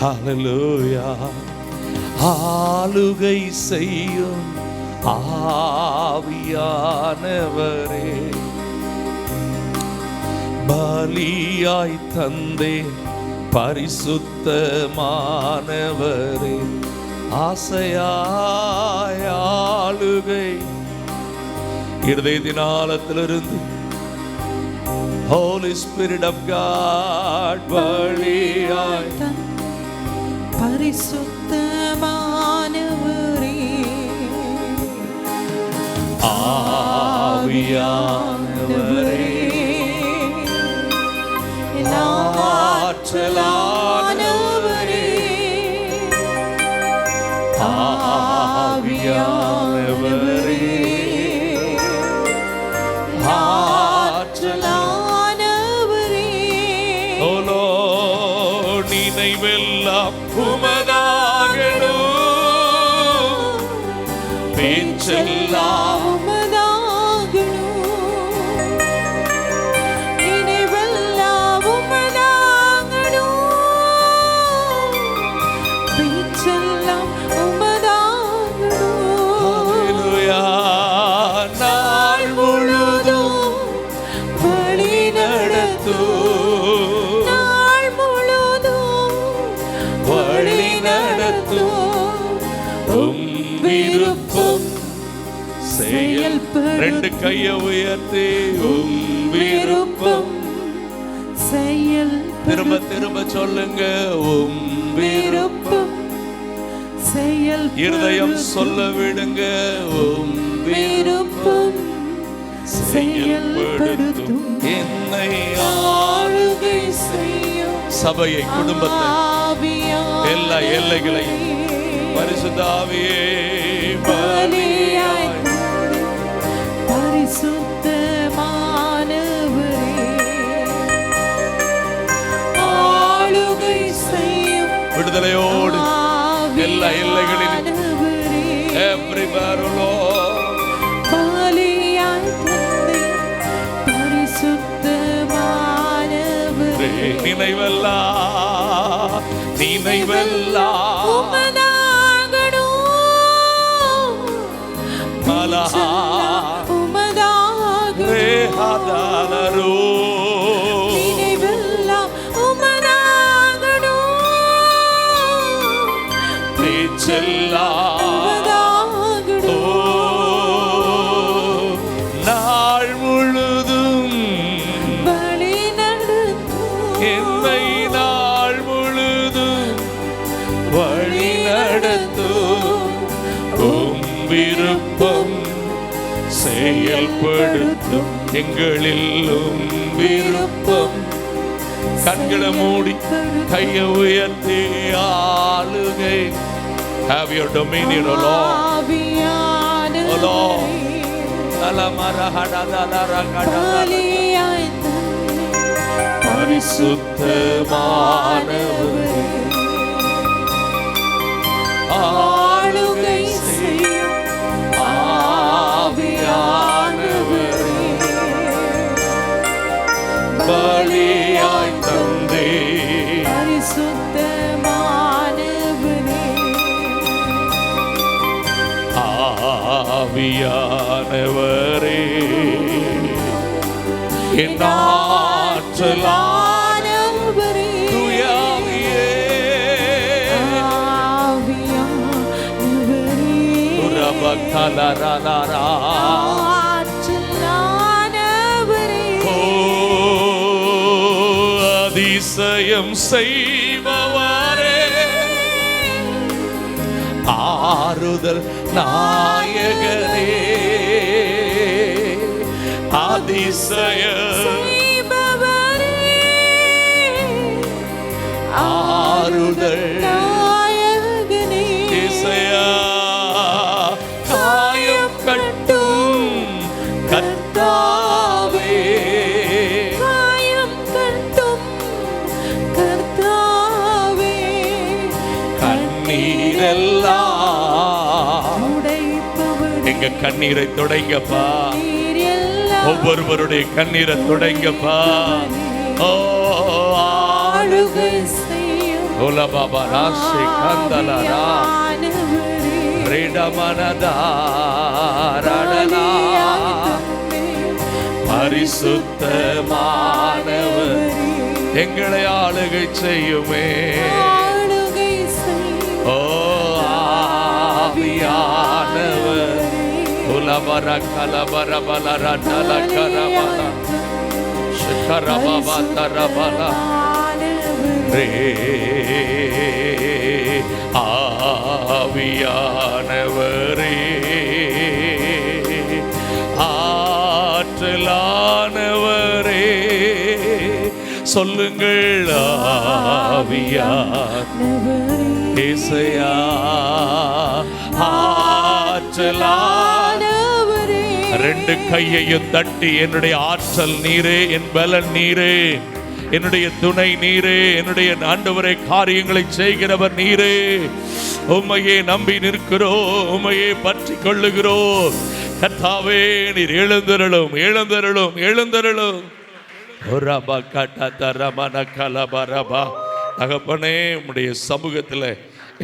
ஹல்லேலூயா. ஆளுகை செய்யும் ஆவியானவரே, பலியாய் தந்தே பரிசுத்தமானவரே, ஆசையாய் ஆளுகை இருதயத்தின் ஆழத்திலிருந்து Holy Spirit of God, பலியாய் பரிசுத்தமானவரே, ஆவியானவரே, ஆற்றலானவரே, ஆவியானவரே, ஆற்றலானவரே. ஓ லார்ட், நினைவெல்லாம் உமதாகணும், பேச்செல்லாம் ரெண்டு கைய உயர்த்தி விருப்பம் செயல். திரும்ப திரும்ப சொல்லுங்க, விருப்பம் செயல். இருதயம் சொல்ல விடுங்க, விருப்பம் செயல்படுத்தும். என்னை ஆளுகை செய்யும் சபையை, குடும்பத்தை, எல்லா எல்லைகளையும் பரிசுத்த ஆவியே பலியாய் பரிசுத்தமானவரே, ஆளுகை செய்யும் விடுதலையோடு எல்லா எல்லைகளிலும் everywhere, O Lord, பலியாய் தந்தை பரிசுத்தமானவரே, நினைவெல்லாம் உமதாகணும், மலஹா ரேஹாதாலரோ, நினைவெல்லாம் உமதாகணும், பேச்செல்லாம் உமதாகணும், நாள் முழுதும் வழி நடத்தும், என்னை நாள் முழுதும் வழி நடத்தும், விருப்பம் செயல்படுத்தும், எங்களில் விருப்பம். கண்களை மூடி கையை உயர்த்தி ஆளுகை. Have your dominion, O Lord. O Lord. பரிசுத்தமானவரே, ஆளுகை செய்யும் ஆவியானவரே, பலியாய் தந்தே பரிசுத்தமானவரே, ஆவியானவரே, என் ஆற்றலானவரே, தூய ஆவியே, உரபகலரலரா, ஆற்றலானவரே, அதிசயம் செய்பவரே, ஆறுதல் நாயகரே, அதிசயம் செய்பவரே, ஆறுதல் நாயகனே, இசையா, காயம் கட்டும் கர்த்தாவே, காயம் கட்டும் கர்த்தாவே, கண்ணீரெல்லாம் உடைப்பவரே, எங்க கண்ணீரை துடைங்கப்பா, நீர் எல்லாம் ஒவ்வொருவருடைய கண்ணீரை துடைங்கப்பா. ஓ ஆளுகை செய்யும் ஓல பாபா ராசி கந்தலரா ரெடமனதா ரடலா பரிசுத்தமானவர் எங்களை ஆளுகை செய்யுமே. ஓ ஆவியானவர் உலபர கலபர பலர நல கரபல ஷகரபா தரபல ரே ஆவியானவரே ஆற்றலானவரே சொல்லுங்கள் ஆவியானவரே இசையா ஆற்றலானவரே. ரெண்டு கையையும் தட்டி என்னுடைய ஆற்றல் நீரே, என் பலன் நீரே, என்னுடைய துணை நீரே, என்னுடைய ஆண்டவரே காரியங்களை செய்கிறவர் நீரே. உம்மையே நம்பி நிற்கிறோம், உம்மையே பற்றி கொள்ளுகிறோம். கர்த்தாவே நீர் எழுந்தருளும், எழுந்தருளும், எழுந்தருளும். தகப்பனே உம்முடைய சமூகத்தில்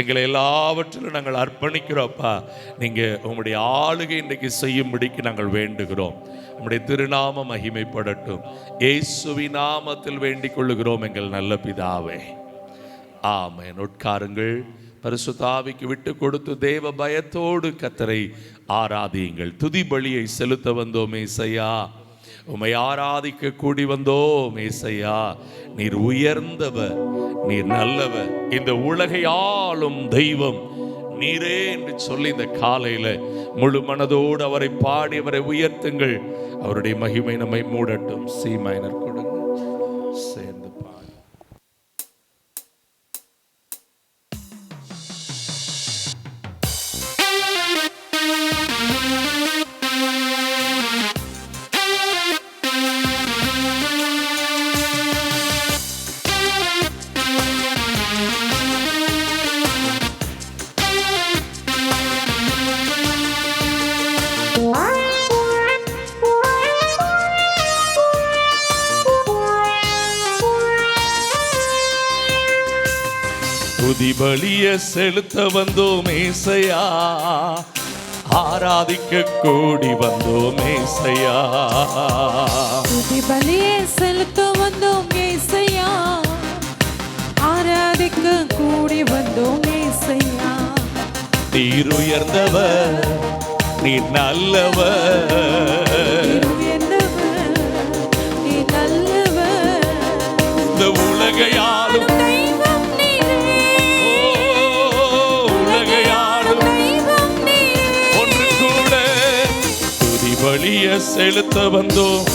எங்களை எல்லாவற்றிலும் நாங்கள் அர்ப்பணிக்கிறோம்ப்பா. நீங்கள் உங்களுடைய ஆளுகை இன்றைக்கு செய்யும்படிக்கு நாங்கள் வேண்டுகிறோம். உம்முடைய திருநாமம் மகிமைப்படட்டும். இயேசுவின் நாமத்தில் வேண்டிக் கொள்ளுகிறோம் எங்கள் நல்ல பிதாவே, ஆமென். உட்காருங்கள். பரிசுத்த ஆவிக்கு விட்டு கொடுத்து தேவ பயத்தோடு கர்த்தரை ஆராதியுங்கள். துதி பலியை செலுத்த வந்தோம் ஏசையா, உம்மை ஆராதிக்க கூடி வந்தோம் ஏசையா. நீர் உயர்ந்தவர், நீர் நல்லவர், இந்த உலகை ஆளும் தெய்வம் நீரே என்று சொல்லி இந்த காலையில முழு மனதோடு அவரை பாடி அவரை உயர்த்துங்கள். அவருடைய மகிமை நம்மை மூடட்டும். சி மைனர் கொடுங்க, சேர்ந்து பாடு. துதி பலிய செலுத்த வந்தோம் ஏசையா, ஆராதிக்க கூடி வந்தோம் ஏசையா. துதி பலிய செலுத்த வந்தோம் ஏசையா, ஆராதிக்க கூடி வந்தோம் ஏசையா. நீர் உயர்ந்தவர், நீர் நல்லவர், நீ நல்லவர், இந்த உலகையாலும் பலிய செலுத்த வந்தோம்,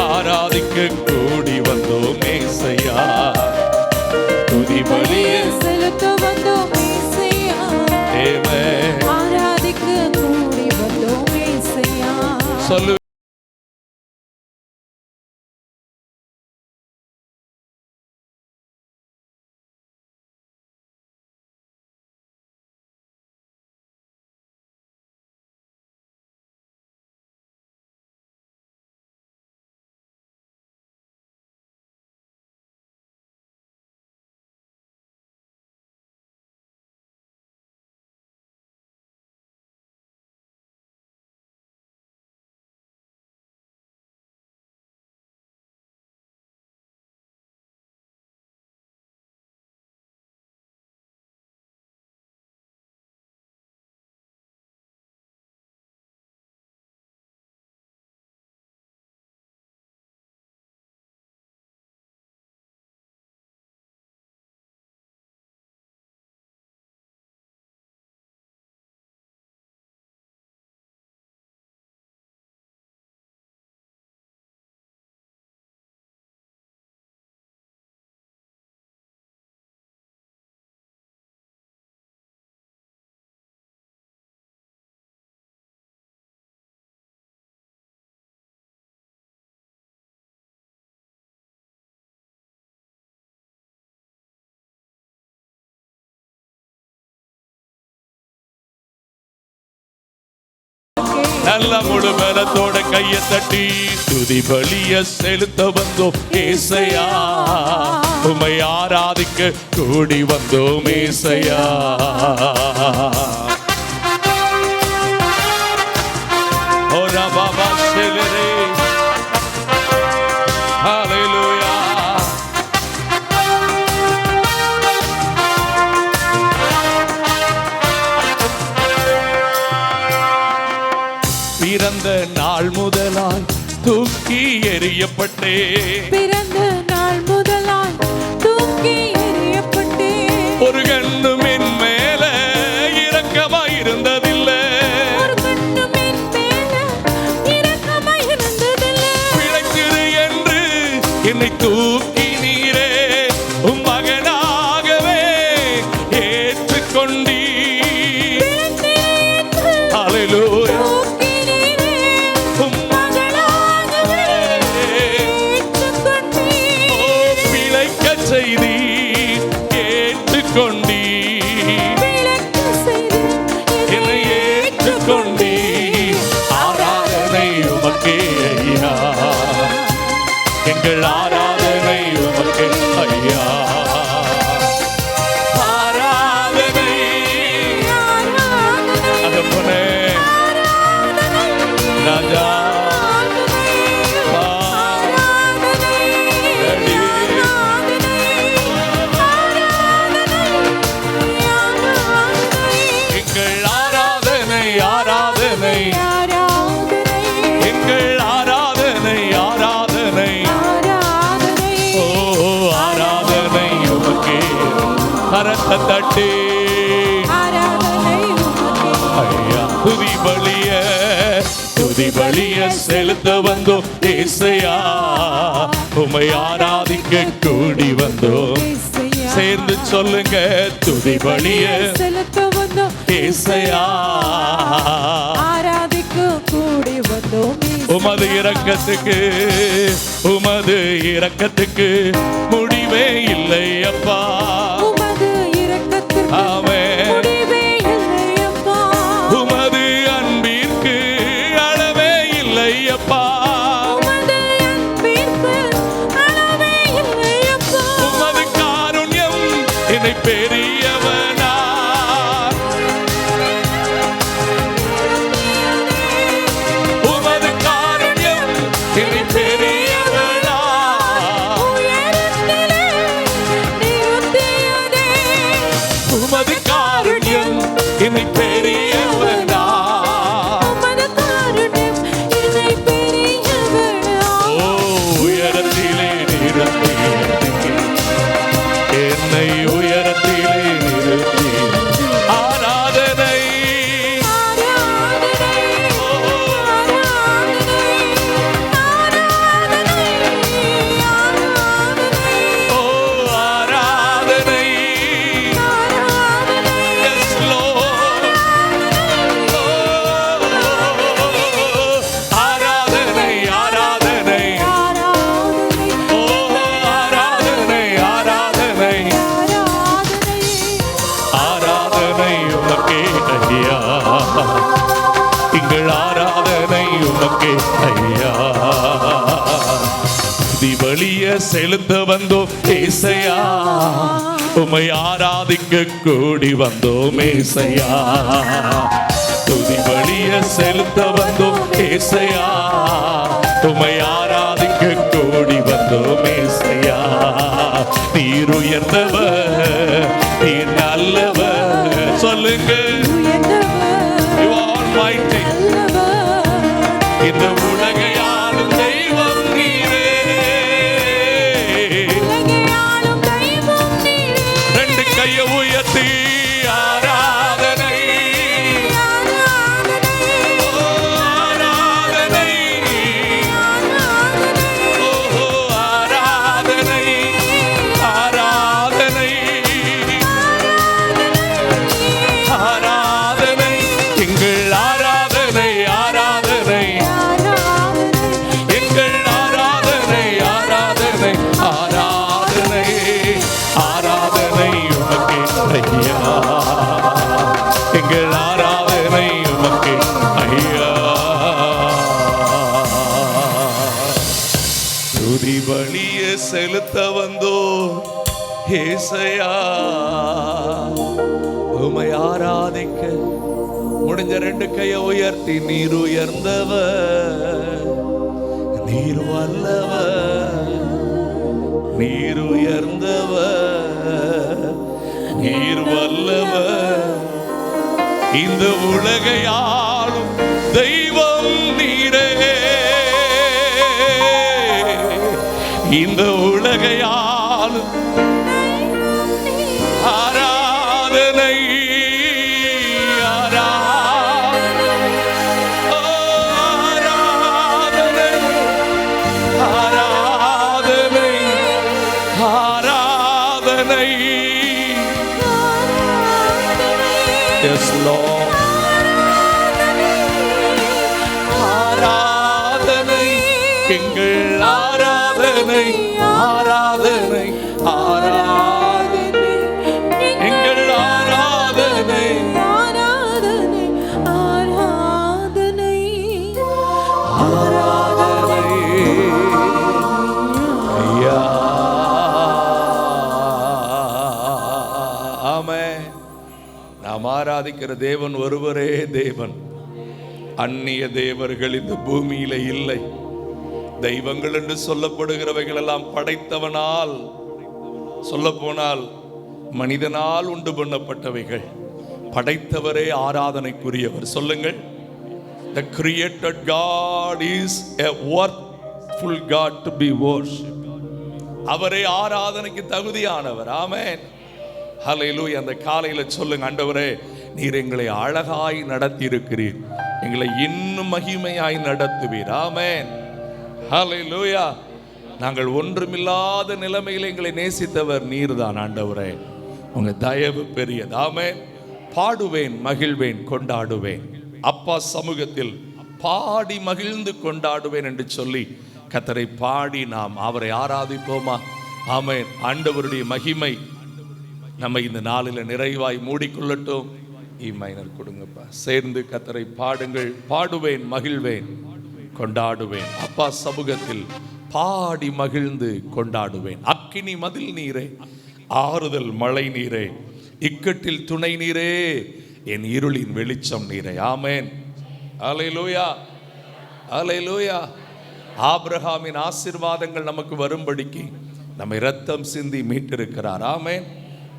ஆராதிக்க கூடி வந்தோம் ஏசையா. துதி பலிய செலுத்த வந்தோம் ஏசையா, ஆராதிக்க கூடி வந்தோம் ஏசையா. சொல்லு. நல்ல முழு பலத்தோட கையை தட்டி துதி பலிய செலுத்த வந்தோம் ஏசையா. உம்மை ஆராதிக்க கூடி வந்தோம் ஏசையா. ஓ ரபாபா ஷெலரே ஹalleluya. பிறந்த நாள் முதலாய் தூக்கி எறியப்பட்டே, பிறந்த நாள் முதலாய் தூக்கி எறியப்பட்டே, ஒரு கண்ணும் என் மேல இரக்கமாய் இருந்ததில்லை, ஒரு கண்ணும் என் மேல இரக்கமாய் இருந்ததில்லை. பிழைத்திரு என்று என்னை தூக்கி நீரே உம் மகனாகவே ஏற்றுக்கொண்டீ. ஹalleluya. செய்தி ஏற்றுக்கொண்டீ, என்னை ஏற்றுக்கொண்டீ. ஆராதனை உமக்கே ஐயா, எங்கள் ஆராதனை உமக்கே ஐயா. ஆராதனை அதப்பனே ராஜா தட்டி ஐயா துதி பலிய செலுத்த வந்தோம் ஏசையா, உம்மை ஆராதிக்க கூடி வந்தோம். சேர்ந்து சொல்லுங்க, துதி பலிய செலுத்த வந்தோம் ஏசையா, ஆராதிக்க கூடி வந்தோம். உமது இரக்கத்துக்கு முடிவே இல்லை அப்பா. உமது அன்பிற்கு அளவே இல்லை அப்பா. உமது காருண்யம் என்னை பெரியவனா, உமது காருண்யம் என்னை பெரியவனா. உமது காருண்யம் என்னை பெரியவனா. ஓ உயரத்திலே நிறுத்தி என்னை உயரத்திலே நிறுத்தி ஆராதனை. ஓ ஆராதனை. எங்கள் ஆராதனை உமக்கே ஐயா, துதி பலிய செலுத்த வந்தோம் ஏசையா, உம்மை ஆராதிக்க கூடி வந்தோம் ஏசையா. துதி பலிய செலுத்த வந்தோம் ஏசையா, உம்மை ஆராதிக்க கூடி வந்தோம் ஏசையா. நீர் உயர்ந்தவர், நீர் நல்லவர், சொல்லுங்க இந்த உலகையாளும் தெய்வம் நீரே. ரெண்டு கையை உயர்த்தி ஆராதனை, ஆராதனை, ஆராதனை, ஆராதனை, ஆராதனை, எங்கள் ஆராதனை, ஆராதனை, ஏசையா உம்மை ஆராதிக்க முடிஞ்ச 2 கையை உயர்த்தி நீர் உயர்ந்தவர், நீர் வல்லவர், நீர் உயர்ந்தவர், நீர் வல்லவர், இந்த உலகையாளும் தெய்வம் நீரே, இந்த உலகையாளும் ஆராதனை Yes, Lord. ஆராதனை எங்கள் ஆராதனை, ஆராதனை, ஆராதனை எங்கள் ஆராதனை, ஆராதனை, ஆராதனை, ஆராதனை ஐயா. ஆமென். நாம் ஆராதிக்கிற தேவன் ஒருவரே தேவன். அந்நிய தேவர்கள் இந்த பூமியில இல்லை. தெய்வங்கள் என்று சொல்லப்படுகிறவைகள் எல்லாம் படைத்தவனால், சொல்ல போனால் மனிதனால் உண்டு பண்ணப்பட்டவைகள். படைத்தவரே ஆராதனைக்குரியவர். சொல்லுங்கள், the created God is a worthful God to be worshipped. அவரே ஆராதனைக்கு தகுதியானவர். ஆமென். ஹல்லேலூயா. அந்த காலையில சொல்லுங்க, ஆண்டவரே நீர் எங்களை அழகாய் நடத்தி இருக்கிறீர், எங்களை இன்னும் மகிமையாய் நடத்துவீர். ஆமென். ஹல்லேலூயா. நாங்கள் ஒன்றுமில்லாத நிலைமையில் எங்களை நேசித்தவர் நீர்தான் ஆண்டவரே. உங்க தயவு பெரியது. ஆமென். பாடுவேன், மகிழ்வேன், கொண்டாடுவேன், அப்பா சமூகத்தில் பாடி மகிழ்ந்து கொண்டாடுவேன் என்று சொல்லி கர்த்தரை பாடி நாம் அவரை ஆராதிப்போமா? ஆமென். ஆண்டவருடைய மகிமை நம்ம இந்த நாளில் நிறைவாய் மூடிக்கொள்ளட்டும். மைனர் கொடுங்கப்பா. சேர்ந்து கர்த்தரை பாடுங்கள். பாடுவேன், மகிழ்வேன், கொண்டாடுவேன், அப்பா சமூகத்தில் பாடி மகிழ்ந்து கொண்டாடுவேன். அக்கினி மதில் நீரே, ஆறுதல் மழை நீரே, இக்கட்டில் துணை நீரே, என் இருளின் வெளிச்சம் நீரே. ஆமென். அல்லேலூயா, அல்லேலூயா. ஆபிரகாமின் ஆசீர்வாதங்கள் நமக்கு வரும்படிக்கு நம்மை இரத்தம் சிந்தி மீட்டிருக்கிறார். ஆமென்.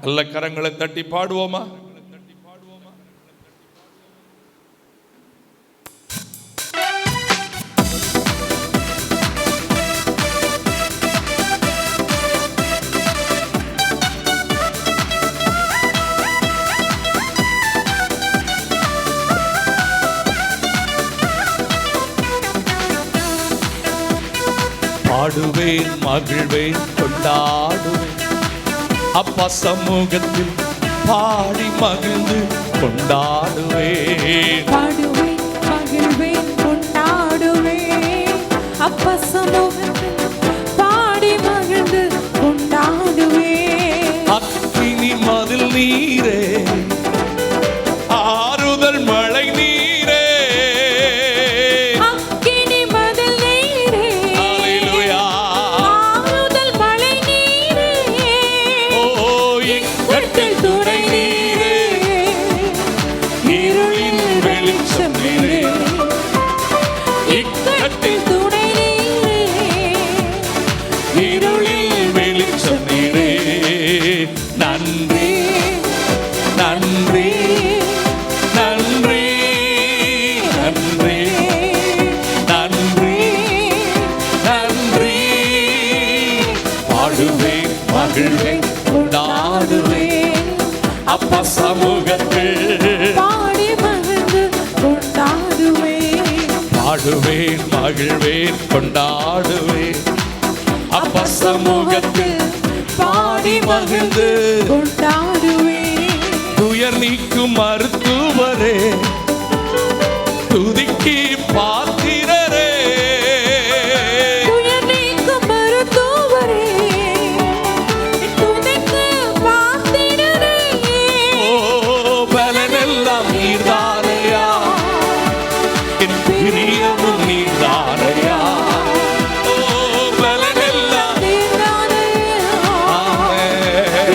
நல்ல கரங்களை தட்டி பாடுவோமா? பாடுவேன், மகிழ்வேன், கொண்டாடுவேன், அப்பா சமூகத்தில் பாடி மகிழ்ந்து கொண்டாடுவேன். பாடுவேன், மகிழ்வேன், கொண்டாடுவேன், அப்பா சமூகத்தில் பாடி மகிழ்ந்து கொண்டாடுவேன். அக்கினி மதில் நீரே, ஆறுதல் மழை நீரே, அக்கினி மதில் நீரே, அல்லேலூயா, ஆறுதல் மழை நீரே, ஓ இக்கட்டில் துணை நீரே, இருளின் வெளிச்சம் நீரே, இக்கட்டில் துணை நீரே, இருளில் வெளிச்சம் நீரே. நன்றி, நன்றி, நன்றி, நன்றி, நன்றி, நன்றி. பாடுவேன், மகிழ்வேன், கொண்டாடுவேன், அப்பா சமூகத்தில் பாடி மகிழ்ந்து கொண்டாடுவேன். பாடுவேன், மகிழ்வேன், கொண்டாடுவேன், அப்பா சமூகத்தில் பாடி மகிழ்ந்து கொண்டாடுவேன். துயர் நீக்கும் மருத்துவரே, துதிக்கு பாத்திரரே, துயர் நீக்கும் மருத்துவரே, துதிக்கு பாத்திரரே, ஓ பலனெல்லாம் நீர்தானையா, என் பிரியமும் நீர்தானையா, ஓ பலனெல்லாம் நீர்தானையா. ஆமென்.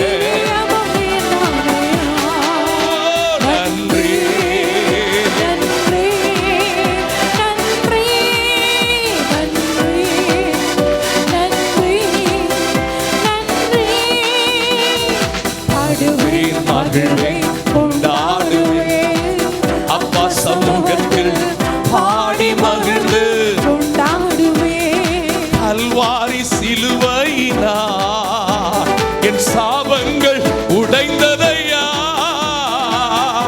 பாடுவேன் மகிழ்வேன் கொண்டாடுவேன் அப்பா சமூகத்தில் பாடி மகிழ்ந்து கொண்டாடுவேன் கல்வாரி சிலுவையினால் என் சாபங்கள் உடைந்ததையா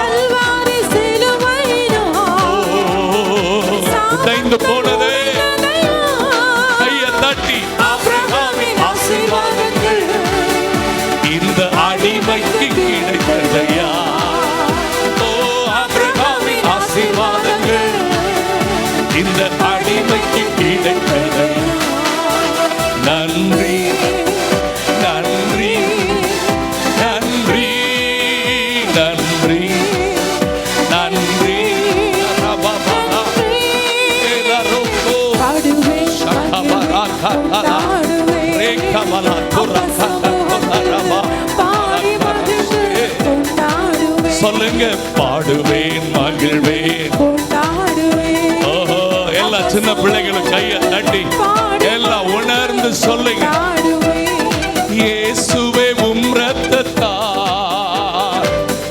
கல்வாரி சிலுவையினால் உடைந்து போனதே கையை தட்டி ஆபிரகாமின் ஆசீர்வாதங்கள் இந்த அடிமைக்கு கிடைத்ததையா ஓ ஆபிரகாமின் ஆசீர்வாதங்கள் இந்த அடிமைக்கு கிடைத்ததையா நன்றி நன்றி நன்றி நன்றி நன்றி சொல்லுங்க பாடுவேன் மகிழ்வேன் ஓஹோ எல்லா சின்ன பிள்ளைகளும் கையை தட்டி எல்லாம் உணர்ந்து சொல்லுங்க இயேசுவே உம் இரத்தத்தால்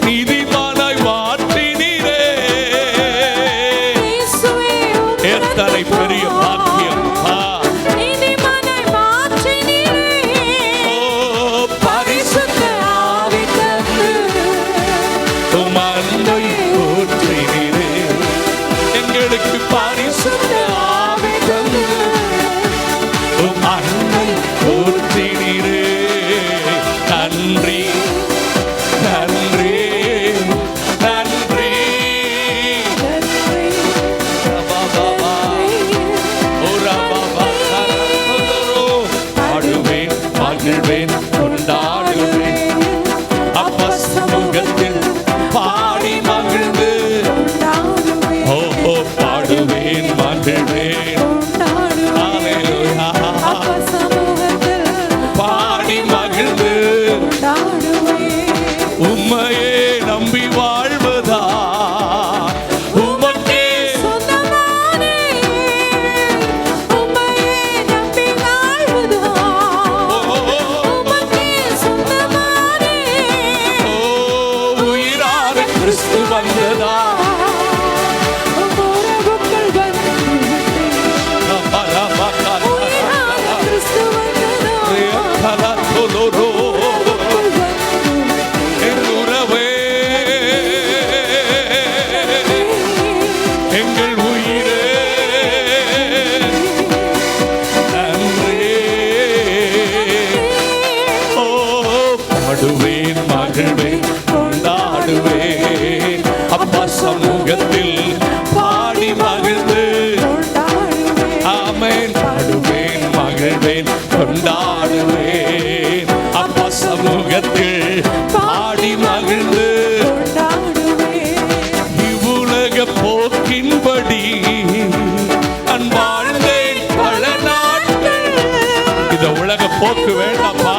நீதிமானாய் மாற்றினீரே எத்தனை பெரிய பாக்கியம் பரிசுத்த ஆவி தந்து உம் அன்பை ஊற்றினீரே எங்களுக்கு பரிசுத்த ஆவி தந்து உம் அன்பை ஊற்றினீரே நன்றி நன்றி நன்றி பாடுவேன் மகிழ்வேன் கொண்டாடுவேன் அப்பா சமூகத்தில் பாடி மகிழ்ந்து ஓ பாடுவேன் மகிழ்வேன் ஹல்லேலூயா பாடி மகிழ்ந்து உம்மையே நம்பி வாழ்வதா உமக்கே உயிரான கிறிஸ்து வந்ததா என் உறவே எங்கள் உயிரே நன்றி ஓ பாடுவேன் மகிழ்வேன் கொண்டாடுவேன் அப்பா சமூகத்தில் பாடி மகிழ்ந்து ஆமென் பாடுவேன் மகிழ்வேன் கொண்டாடுவேன் அப்பா சமூகத்தில் பாடி மகிழ்ந்து இவ்வுலக போக்கின்படி நான் வாழ்ந்தேன் பல நாட்கள் இந்த உலக போக்கு வேண்டாப்பா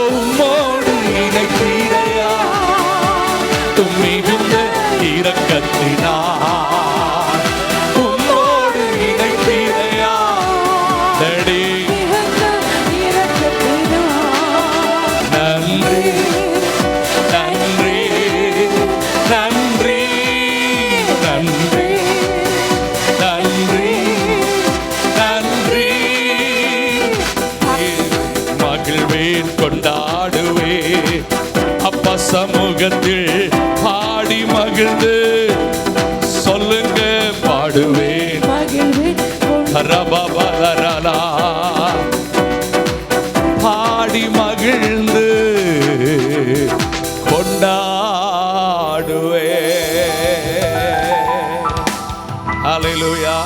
உம்மோடு இணைத்தீரையா மிகுந்த இரக்கத்தினார் உம்மோடு இணைத்தீரையா தடி நன்றி நன்றி நன்றி நன்றி நன்றி நன்றி மகிழ்வேன் கொண்டாடுவேன் அப்பா சமூகத்தில் பாடி மகிழ்ந்து சொல்லுங்க பாடுவேன் ரபபலரலா பாடி மகிழ்ந்து கொண்டாடுவேன் ஹல்லேலூயா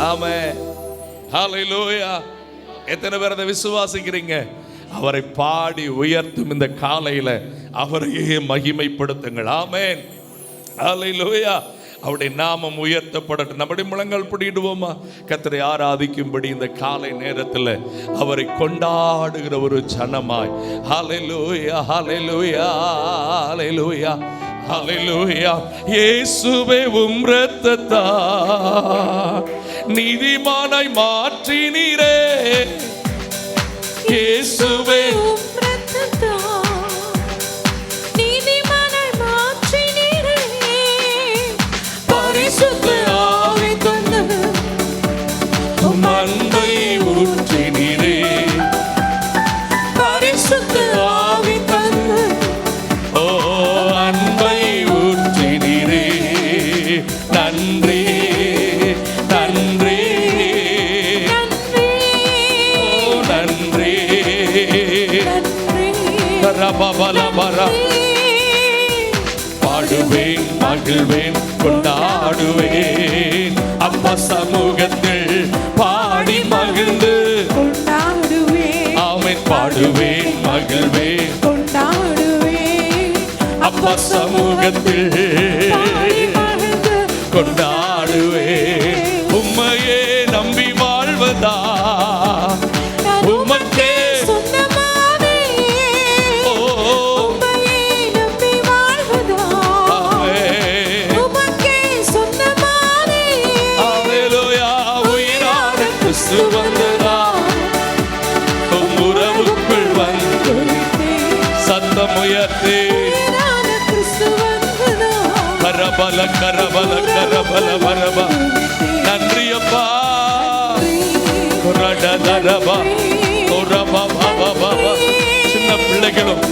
ஆமென் ஹல்லேலூயா எத்தனை பேர் அதை விசுவாசிக்கிறீங்க அவரை பாடி உயர்த்தும் இந்த காலையில அவரையே மகிமைப்படுத்துங்கள் ஆமென் ஹல்லேலூயா அவருடைய நாமம் உயர்த்தப்படட்டும் நம்முடைய முழங்கால் பிடிடுவோமா கர்த்தரை ஆராதிக்கும்படி இந்த காலை நேரத்தில் அவரை கொண்டாடுகிற ஒரு ஜனமாய் ஹல்லேலூயா ஹல்லேலூயா ஹல்லேலூயா ஹல்லேலூயா இயேசுவே உம் இரத்தத்தால் நீதிமானாய் மாற்றினீரே இயேசுவே. உம் இரத்தத்தால் நீதிமானாய் மாற்றினீரே. பரிசுத்த ஆவி தந்து உம் அன்பை ஊற்றினீரே. பரிசுத்த ஆவி தந்து ஓ அன்பை ஊற்றினீரே. நன்றி நன்றி நன்றி ஓ நன்றி. ரபபலபர. பாடுவேன் மகிழ்வேன் கொண்டாடுவேன் அப்பா சமூகத்தில் பாடி மகிழ்ந்து கொண்டாடுவேன். ஆமென். பாடுவேன் மகிழ்வேன் கொண்டாடுவேன். அப்பா சமூகத்தில் பாடி மகிழ்ந்து கொண்டாடுவேன். உம்மையே நம்பி வாழ்வதா உமக்கே சொந்தமானே. ஓ உம்மையே நம்பி வாழ்வதா ஆமென். உமக்கே சொந்தமானே. அல்லேலூயா. உயிரான கிறிஸ்து வந்ததா உம் உறவுக்குள் வந்து சத்தம் உயர்த்தி உயிரான கிறிஸ்து வந்ததா. கரபல கரபல கரபல வரப. நன்றி அப்பா. ரடதரபா ஒரபபபபப. சின்ன பிள்ளைகளும்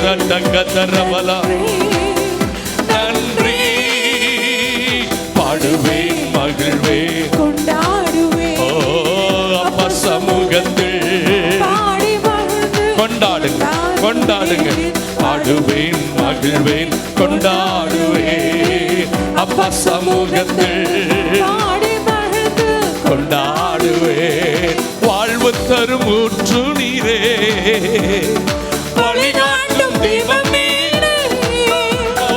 ரடகதரபல. நன்றி. பாடுவேன் மகிழ்வேன் கொண்டாடுவேன். ஓ அப்பா சமூகத்தில் பாடி மகிழ்ந்து கொண்டாடுங்க கொண்டாடுங்க. பாடுவேன் மகிழ்வேன் கொண்டாடுவேன் அப்பா சமூகத்தில் பாடி மகிழ்ந்து கொண்டாடுவேன். வாழ்வு தரும் ஊற்று நீரே வழிகாட்டும் தெய்வம் நீரே. ஓ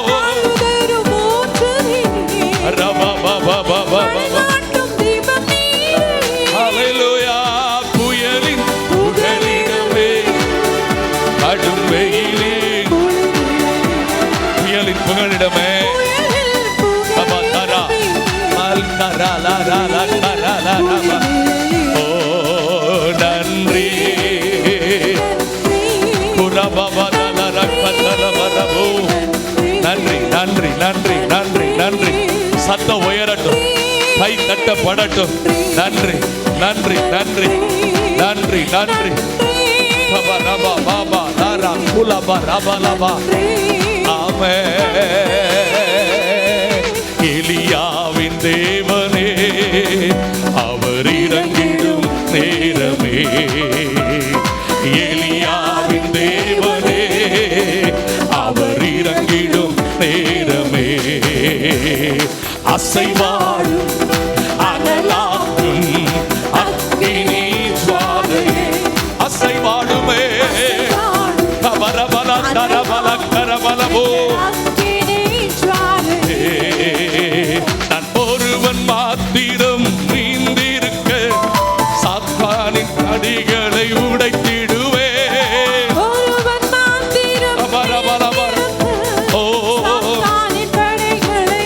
வாழ்வுதரும் ஊற்று நீரே. ரபபபபபப. வழிகாட்டும் தெய்வம் நீரே. அல்லேலூயா. புயலின் புகலிடமே கடும் வெயிலே புயலின் புகலிடமே. புயலில் அபதரா அல்தரா லா லா லா லா லா லா. ஓ நன்றி. குரபபதலரகதரபரபு. நன்றி நன்றி நன்றி நன்றி நன்றி. சத்தம் உயரட்டும், கை தட்டப்படட்டும். நன்றி நன்றி நன்றி நன்றி நன்றி. கபரபா பாபா லாரா குலபா ரபலபா. ஆமென். எலியாவின் தேவனே அவர் இறங்கிடும் நேரமே. எலியாவின் தேவனே அவர் இறங்கிடும் நேரமே. அசைவாடும் அனலாகும் அக்கினி ஜுவாலையே அசைவாடுமே. கபரபல கரபல கரபலபோ. அக்கினி ஜுவாலை. நான் ஒருவன் மாத்திரம் நீந்திருக்க சாத்தானின் அடிகளை உடைத்திடுவேன். ஒருவன் மாத்திரம் பரபரபர. ஓ சாத்தானின் படைகளை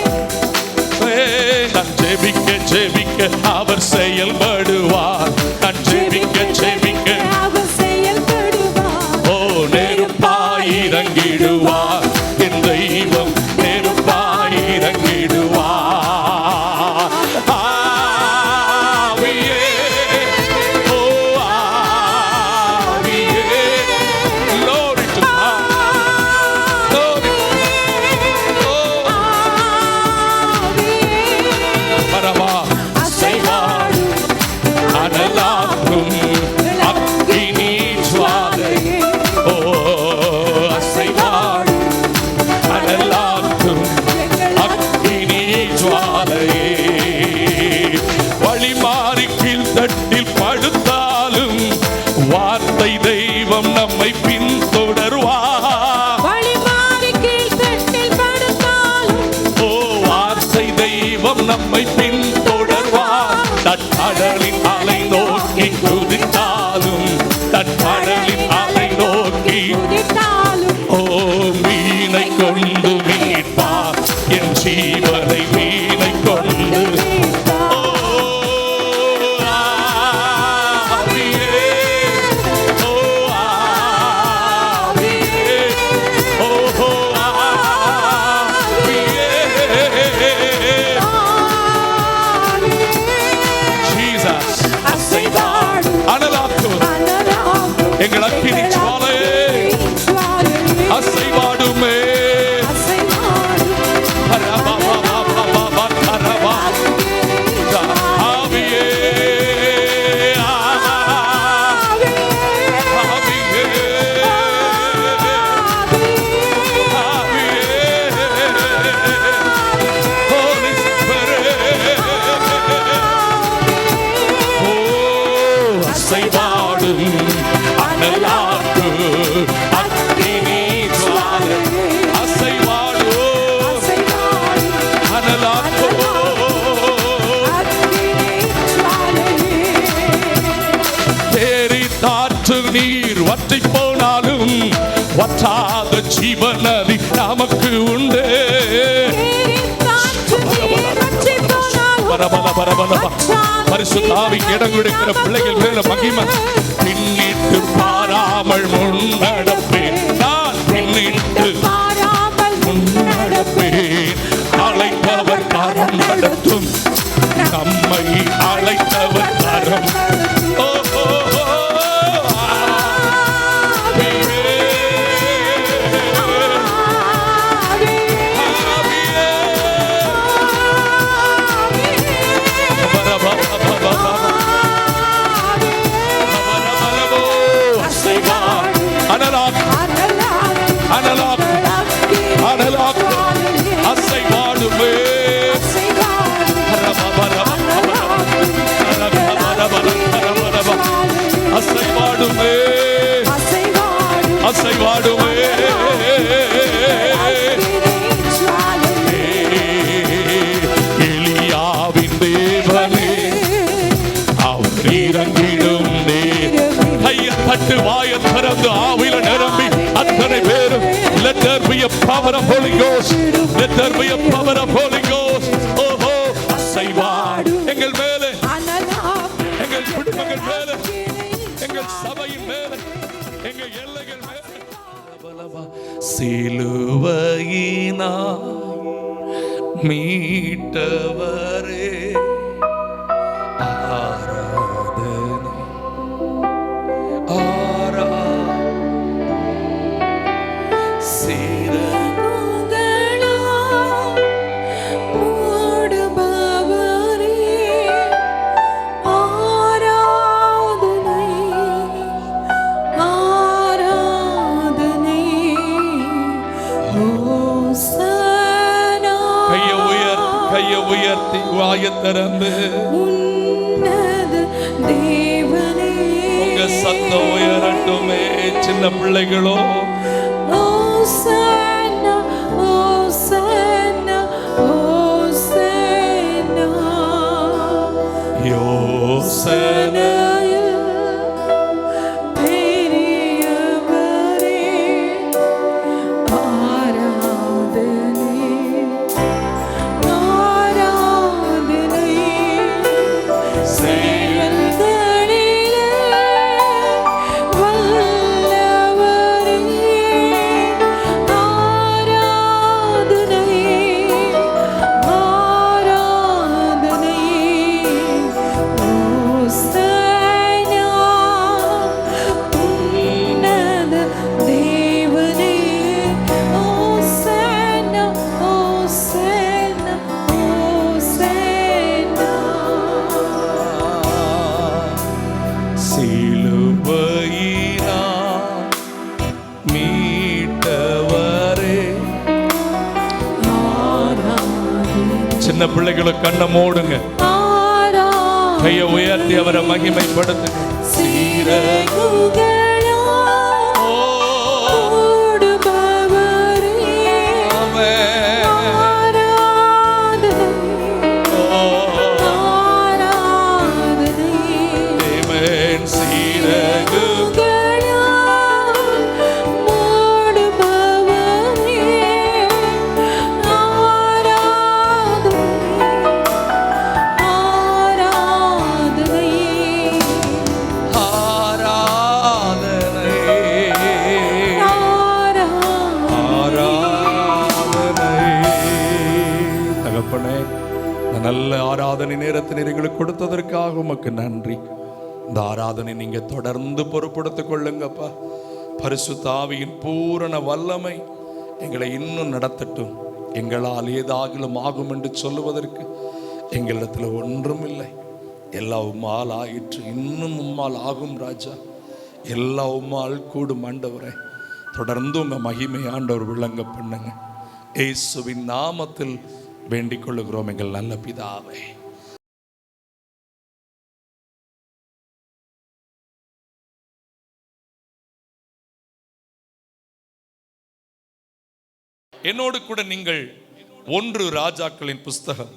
நான் ஜெபிக்க ஜெபிக்க அவர் செயல்படுவார். நான் ஜெபிக்க ஜெபிக்க அவர் செயல்படுவார். ஓ நெருப்பாய் இறங்கிடுவார். என் தெய்வம் நெருப்பாய் இறங்கிடுவார். ஆவியே ஓ ஆவியே. Glory to God. Glory. ஓ பரமா அசைவாடும் எங்கள் அக்கினி ஜுவாலையே அசைவாடுமே. நீர் வற்றி போனாலும் வற்றாத ஜீவ நதி நமக்கு உண்டு. பரிசுத்த ஆவிக்கு இடம் கொடுக்கிற பிள்ளைகள் மேல மகிமை. பின்னிட்டு பாராமல் முன்னடப்பேன், நான் பின்னிட்டு முன்னடப்பேன். அழைத்தவர் கரம் நடத்தும், நம்மை அழைத்தவர் கரம். அசைவாடுமே அசைவாடுமே அசைவாடுமே. எலியாவின் தேவனே அவர் இறங்கிடும் கையை தட்டு வாயை திறந்து ஆவில நிரம்பி அத்தனை பேரும் let there be a power of Holy Ghost, let there be a power of Holy Ghost. ஓஹோ அசைவாடு எங்கள் மேலே, எங்கள் குடும்பங்கள் மேலே, எங்கள் சபையின் மேலே, எங்கள் எல்லைகள் மேலே. சிலுவையினால் மீட்டவரே ஆராதனை உயர்த்தி வாயத்திறந்து உங்க சத்தம் உயரட்டுமே. சின்ன பிள்ளைகளோ யோசனை சின்ன பிள்ளைகளை கண்ணை மூடுங்க, கையை உயர்த்தி அவரை மகிமைப்படுத்துங்க. நல்ல ஆராதனை நேரத்தை எங்களுக்கு கொடுத்ததற்காக உமக்கு நன்றி. இந்த ஆராதனை நீங்க தொடர்ந்து பொறுப்படுத்திக் கொள்ளுங்கப்பா. பரிசுத்த ஆவியின் பூரண வல்லமை எங்களை இன்னும் நடத்தட்டும். எங்களால் ஏதாகிலும் ஆகும் என்று சொல்லுவதற்கு எங்களிடத்தில் ஒன்றும் இல்லை. எல்லாம் உம்மால் ஆயிற்று, இன்னும் உம்மால் ஆகும் ராஜா. எல்லாம் உம்மால் கூடும் ஆண்டவரே. தொடர்ந்து உங்க மகிமை ஆண்டவர் விளங்க பண்ணுங்க. இயேசுவின் நாமத்தில் வேண்டிக் கொள்ளுகிறோம் எங்கள் நல்ல பிதாவே. என்னோடு கூட நீங்கள் 1 ராஜாக்களின் புஸ்தகம்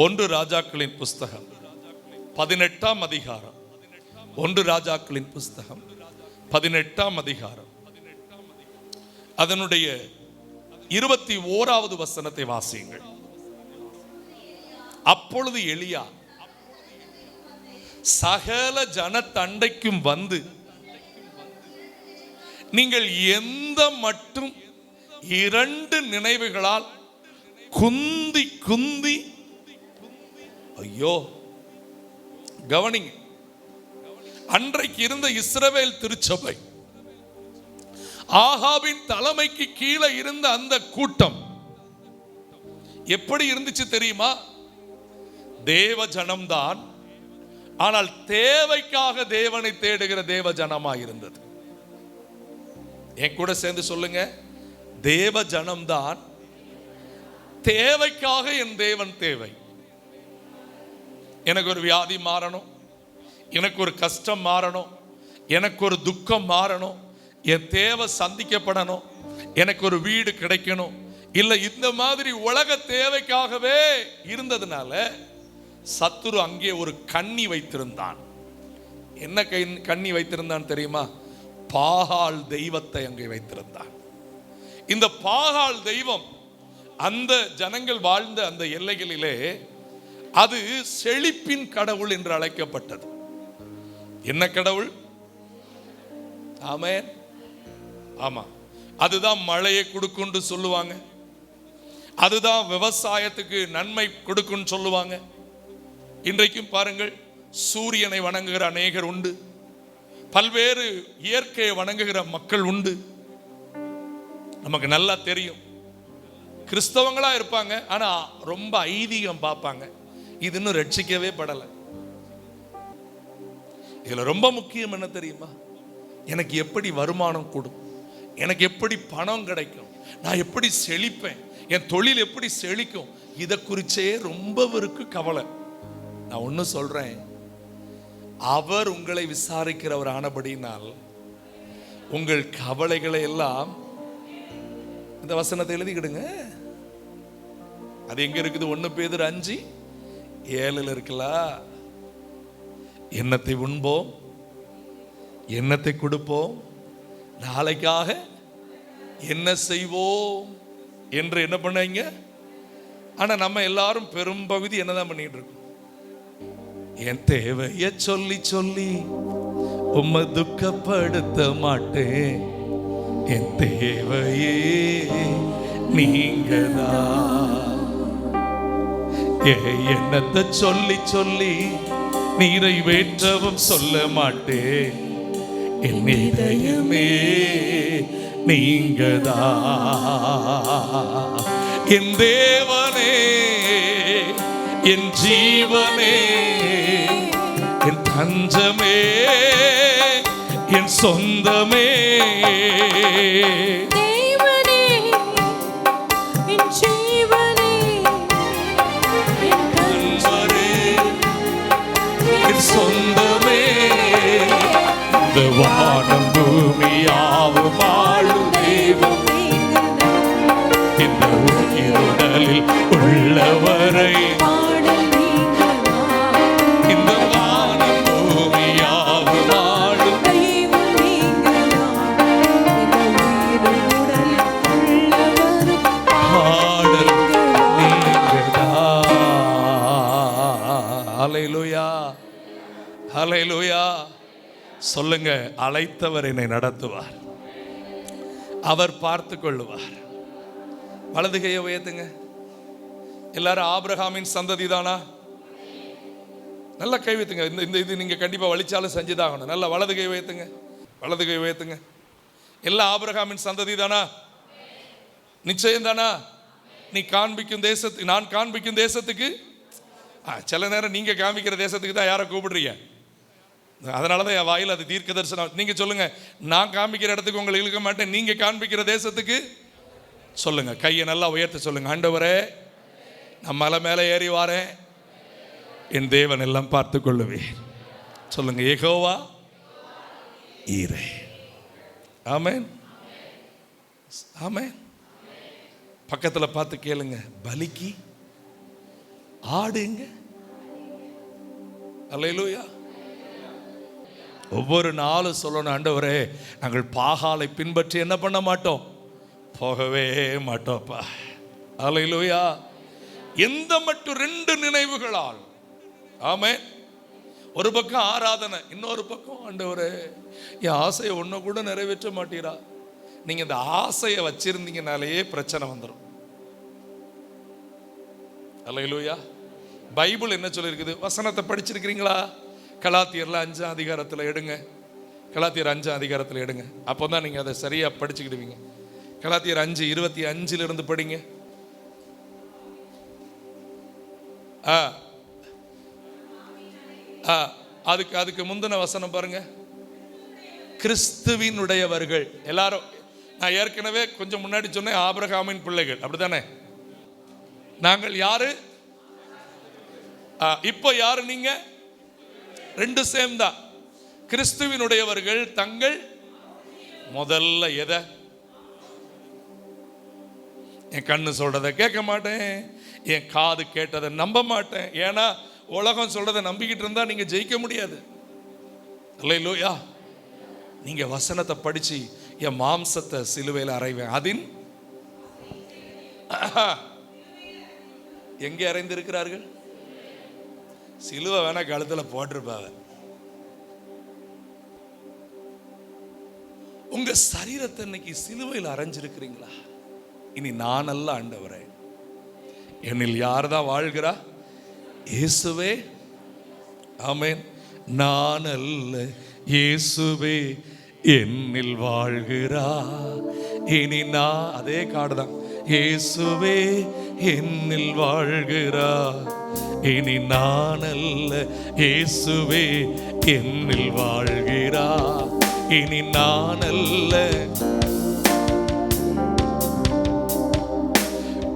18ஆம் அதிகாரம் 1 ராஜாக்களின் புஸ்தகம் 18ஆம் அதிகாரம் அதனுடைய 21வது வசனத்தை வாசியுங்கள். அப்பொழுது எலியா சகல ஜனத்தண்டைக்கும் வந்து, நீங்கள் எந்த மட்டும் 2 நினைவுகளால் குந்தி குந்தி, ஐயோ கவனிங்க, அன்றைக்கு இருந்த இஸ்ரவேல் திருச்சபை, ஆகாபின் தலைமைக்கு கீழே இருந்த அந்த கூட்டம் எப்படி இருந்துச்சு தெரியுமா? தேவ ஜனம்தான், ஆனால் தேவைக்காக தேவனை தேடுகிற தேவ ஜனமா இருந்தது. என் கூட சேர்ந்து சொல்லுங்க, தேவ ஜனம்தான், தேவைக்காக என் தேவன் தேவை. எனக்கு ஒரு வியாதி மாறணும், எனக்கு ஒரு கஷ்டம் மாறணும், எனக்கு ஒரு துக்கம் மாறணும், என் தேவை சந்திக்கப்படணும், எனக்கு ஒரு வீடு கிடைக்கணும், இல்லை இந்த மாதிரி உலக தேவைக்காகவே இருந்ததுனால சத்துரு அங்கே ஒரு கண்ணி வைத்திருந்தான். என்ன கண்ணி வைத்திருந்தான் தெரியுமா? பாகால் தெய்வத்தை அங்கே வைத்திருந்தான். இந்த பாகால் தெய்வம் அந்த ஜனங்கள் வாழ்ந்த அந்த எல்லைகளிலே அது செழிப்பின் கடவுள் என்று அழைக்கப்பட்டது. என்ன கடவுள்? ஆமென். ஆமா, அதுதான் மழையை கொடுக்குன்னு சொல்லுவாங்க, அதுதான் விவசாயத்துக்கு நன்மை கொடுக்குன்னு சொல்லுவாங்க. இன்றைக்கும் பாருங்கள், சூரியனை வணங்குகிற அநேகர் உண்டு, பல்வேறு இயற்கையை வணங்குகிற மக்கள் உண்டு. நமக்கு நல்லா தெரியும், கிறிஸ்தவங்களா இருப்பாங்க, ஆனா ரொம்ப ஐதீகம் பார்ப்பாங்க. இது இன்னும் ரட்சிக்கவே படலை. இதுல ரொம்ப முக்கியம் என்ன தெரியுமா? எனக்கு எப்படி வருமானம் கூடும், எனக்கு எப்படி பணம் கிடைக்கும், நான் எப்படி செழிப்பேன், என் தொழில் எப்படி செழிக்கும், இதை குறிச்சே ரொம்ப பேருக்கு கவலை. நான் ஒன்று சொல்றேன், அவர் உங்களை விசாரிக்கிறவர் ஆனபடினால் உங்கள் கவலைகளை எல்லாம், இந்த வசனத்தை எழுதிக்கிடுங்க, அது எங்க இருக்குது? 1 பேதுரு 5:7 இருக்குல்ல. எண்ணத்தை உண்போம், எண்ணத்தை கொடுப்போம், நாளைக்காக என்ன செய்வோம் என்று என்ன பண்ணீங்க. ஆனா நம்ம எல்லாரும் பெரும்பகுதி என்னதான் பண்ணிட்டு இருக்கோம்? என் தேவைய சொல்லி சொல்லி உம்மை துக்கப்படுத்த மாட்டேன், என் தேவையே நீங்கதான். எண்ணத்தை சொல்லி சொல்லி நிறைவேற்றவும் சொல்ல மாட்டேன், என் இதயமே நீங்கதான். என் தேவனே, என் ஜீவனே, என் தஞ்சமே, என் சொந்தமே, தேவனே, என் ஜீவனே, என் தஞ்சமே, என் சொந்தமே, இந்த வானம் பூமியாவும் வாழும் தெய்வம், இந்த உயிருடலில் உள்ளவரை பாடல் நீங்கதான், இந்த வானம் பூமியாவும் வாழும் தெய்வம் நீங்கதான், இந்த உயிருடலில் உள்ளவரும் பாடல் நீங்கதான். நீங்கதான். ஹல்லேலூயா, ஹல்லேலூயா. சொல்லுங்க, அழைத்தவர் என்னை நடத்துவார், அவர் பார்த்து கொள்ளுவார். வலது கையை உயர்த்துங்க. எல்லாரும் ஆபிரகாமின் சந்ததி தானா? நல்லா கை வைத்துங்க. இந்த இது நீங்கள் கண்டிப்பாக வலிச்சாலும் செஞ்சுதான் ஆகணும். நல்லா வலது கை வைத்துங்க, வலது கை வைத்துங்க. எல்லாம் ஆபிரகாமின் சந்ததி தானா? நிச்சயம் தானா? நீ காண்பிக்கும் தேசத்துக்கு, நான் காண்பிக்கும் தேசத்துக்கு. சில நேரம் நீங்கள் காண்பிக்கிற தேசத்துக்கு தான் யாரை கூப்பிடுறீங்க. அதனால தான் என் வாயில் அது தீர்க்க தரிசனம். நீங்கள் சொல்லுங்க, நான் காண்பிக்கிற இடத்துக்கு உங்களை இழுக்க மாட்டேன், நீங்கள் காண்பிக்கிற தேசத்துக்கு சொல்லுங்க. கையை நல்லா உயர்த்த சொல்லுங்க. ஆண்டவரே, நான் மலை மேலே ஏறி வாரேன், என் தேவன் எல்லாம் பார்த்து கொள்ளுவேன். சொல்லுங்க, யெகோவா ஈரே. ஆமென், ஆமென். பக்கத்தில் பார்த்து கேளுங்க, பலிக்கு ஆடுங்க. அல்லேலூயா. ஒவ்வொரு நாளும் சொல்லணும், ஆண்டவரே, நாங்கள் பாகாலை பின்பற்றி என்ன பண்ண மாட்டோம், போகவே மாட்டோம்ப்பா. அல்லேலூயா. எந்த மட்டும் 2 நினைவுகளால். ஆமென். ஒரு பக்கம் ஆராதனை, இன்னொரு பக்கம் ஆண்டவரே என் ஆசையை ஒன்று கூட நிறைவேற்ற மாட்டீரா. நீங்கள் இந்த ஆசையை வச்சிருந்தீங்கனாலேயே பிரச்சனை வந்துடும். அல்லேலூயா. பைபிள் என்ன சொல்லியிருக்குது? வசனத்தை படிச்சிருக்கிறீங்களா? கலாத்தியர்ல 5 அதிகாரத்தில் எடுங்க. கலாத்தியர் 5 அதிகாரத்தில் எடுங்க. அப்போ தான் நீங்கள் அதை சரியாக படிச்சுக்கிடுவீங்க. கலாத்தியர் 5:25 படிங்க. அதுக்கு முந்தின வசனம் பாருங்க. கிறிஸ்துவினுடையவர்கள் எல்லாரும். நான் ஏற்கனவே கொஞ்சம் முன்னாடி சொன்னேன், ஆபிரகாமின் பிள்ளைகள், அப்படித்தானே? நாங்கள் யாரு? இப்போ யாரு நீங்க? 2 சேம் தான். கிறிஸ்துவினுடையவர்கள் தங்கள் முதல்ல எதை? என் கண்ணு சொல்றதை கேட்க மாட்டேன், என் காது கேட்டதை நம்ப மாட்டேன். ஏன்னா உலகம் சொல்றதை நம்பிக்கிட்டு இருந்தா நீங்க ஜெயிக்க முடியாது. அல்லேலூயா. நீங்க வசனத்தை படிச்சு என் மாம்சத்தை சிலுவையில் அறைவேன். அதின் எங்கே அறைந்திருக்கிறார்கள்? சிலுவை வேணா கழுத்துல போட்டிருப்பாங்க. உங்க சரீரத்தை இன்னைக்கு சிலுவையில் அறைஞ்சிருக்கிறீங்களா? இனி நான் அல்ல ஆண்டவரே, என்னில் யார் தான் வாழ்கிறா? இயேசுவே. ஆமென். நான் அல்ல, இயேசுவே என்னில் வாழ்கிறா. இனி நான், அதே காடு தான். இயேசுவே என்னில் வாழ்கிறா. இனி நான் அல்ல, இயேசுவே என்னில் வாழ்கிறா. இனி நான் அல்ல,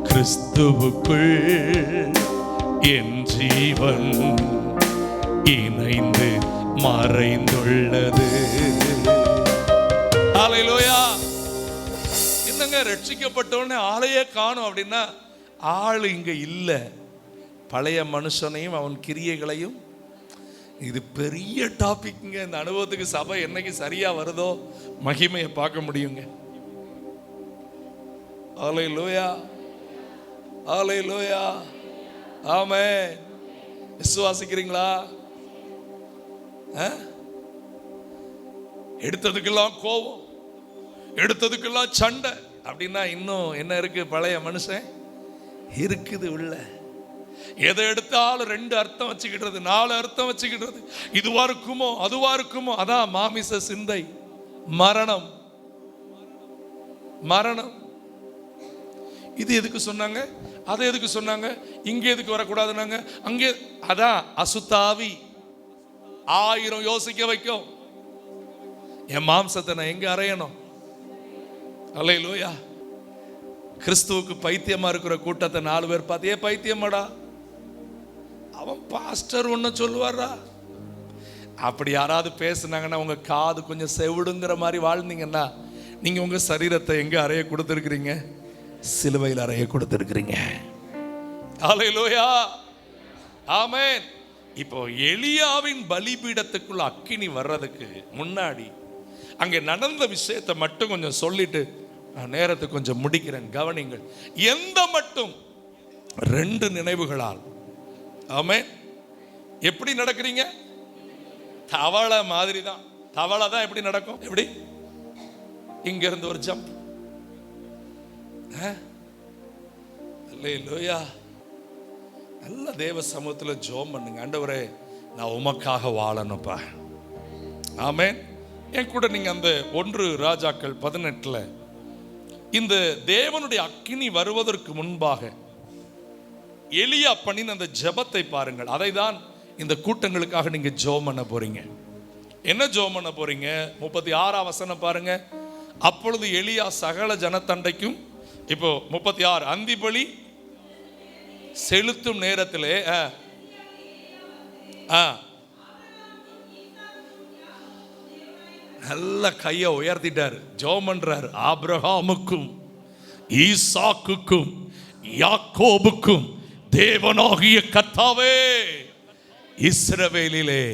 கிறிஸ்துவுக்குள் என் ஜீவன் இணைந்து மறைந்துள்ளது. ஹல்லேலூயா. என்னங்க ரட்சிக்கப்பட்டவனே ஆளையே காணும் அப்படின்னா, ஆள் இங்க இல்ல. பழைய மனுஷனையும் அவன் கிரியைகளையும். இது பெரிய டாபிக்ங்க. இந்த அனுபவத்துக்கு சபை என்னைக்கு சரியா வருதோ மகிமையை பார்க்க முடியுங்க. ஹல்லேலூயா, ஹல்லேலூயா. ஆமென். விசுவாசிக்கிறீங்களா? எடுத்ததுக்கெல்லாம் கோபம், எடுத்ததுக்கெல்லாம் சண்டை அப்படின்னா இன்னும் என்ன இருக்கு? பழைய மனுஷன் இருக்குது உள்ள. எதை எடுத்தாலும் 2 அர்த்தம் வச்சுக்கிட்டது, 4 அர்த்தம் வச்சுக்கிட்டது. இதுவா இருக்குமோ அதுவா இருக்குமோ. அதான் மாமிச சிந்தை, மரணம். மரணம். இது எதுக்கு சொன்னாங்க? அதை எதுக்கு சொன்னாங்க? இங்கே எதுக்கு வரக்கூடாதுன்னாங்க? அங்கே அதான் அசுத்தாவி 1000 யோசிக்க வைக்கும். என் மாம்சத்தை நான் எங்க அறையணும்? அல்லேலூயா. கிறிஸ்துவுக்கு பைத்தியமா இருக்கிற கூட்டத்தை 4 பேர் பார்த்து, ஏ பைத்தியமாடா, அவன் பாஸ்டர் ஒன்னு சொல்லுவாரா? அப்படி யாராவது பேசுனாங்கன்னா உங்க காது கொஞ்சம் செவிடுங்கிற மாதிரி வாழ்ந்தீங்கன்னா, நீங்க உங்க சரீரத்தை எங்க அறைய கொடுத்திருக்கிறீங்க? சிலுவையில் அறைய கொடுத்திருக்கிறீங்க. ஹல்லேலூயா. ஆமென். இப்போ எலியாவின் பலிபீடத்துக்குள்ள அக்கினி வர்றதுக்கு முன்னாடி அங்கே நடந்த விஷயத்தை மட்டும் கொஞ்சம் சொல்லிட்டு நான் நேரத்தை கொஞ்சம் முடிக்கிறேன். கவனிங்கள். எந்த மட்டும் 2 நினைவுகளால். ஆமென். எப்படி நடக்கிறீங்க? தவளை மாதிரி தான். தவளை தான் எப்படி நடக்கும்? எப்படி? இங்க இருந்து ஒரு ஜம்ப். அல்லேலூயா. நல்ல தேவ சமூகத்தில் ஜெபம் பண்ணுங்க. ஆண்டவரே, நான் உமக்காக வாழணும்ப்பா. ஆமென். என் கூட நீங்க அந்த 1 ராஜாக்கள் 18 இந்த தேவனுடைய அக்கினி வருவதற்கு முன்பாக எலியா பண்ணின அந்த ஜெபத்தை பாருங்கள். அதை தான் இந்த கூட்டங்களுக்காக நீங்க ஜெபம் பண்ண போறீங்க. என்ன ஜெபம் பண்ண போறீங்க? 36 வசனம் பாருங்க. அப்பொழுது எலியா சகல ஜனத்தண்டைக்கும், இப்போ 36, அந்திபலி செலுத்தும் நேரத்திலே நல்ல கையை உயர்த்திட்டார், ஜெபம் பண்றாரு. ஆபிரகாமுக்கும் ஈசாக்குக்கும் யாக்கோபுக்கும் தேவனாகிய கர்த்தாவே, இஸ்ரவேலிலே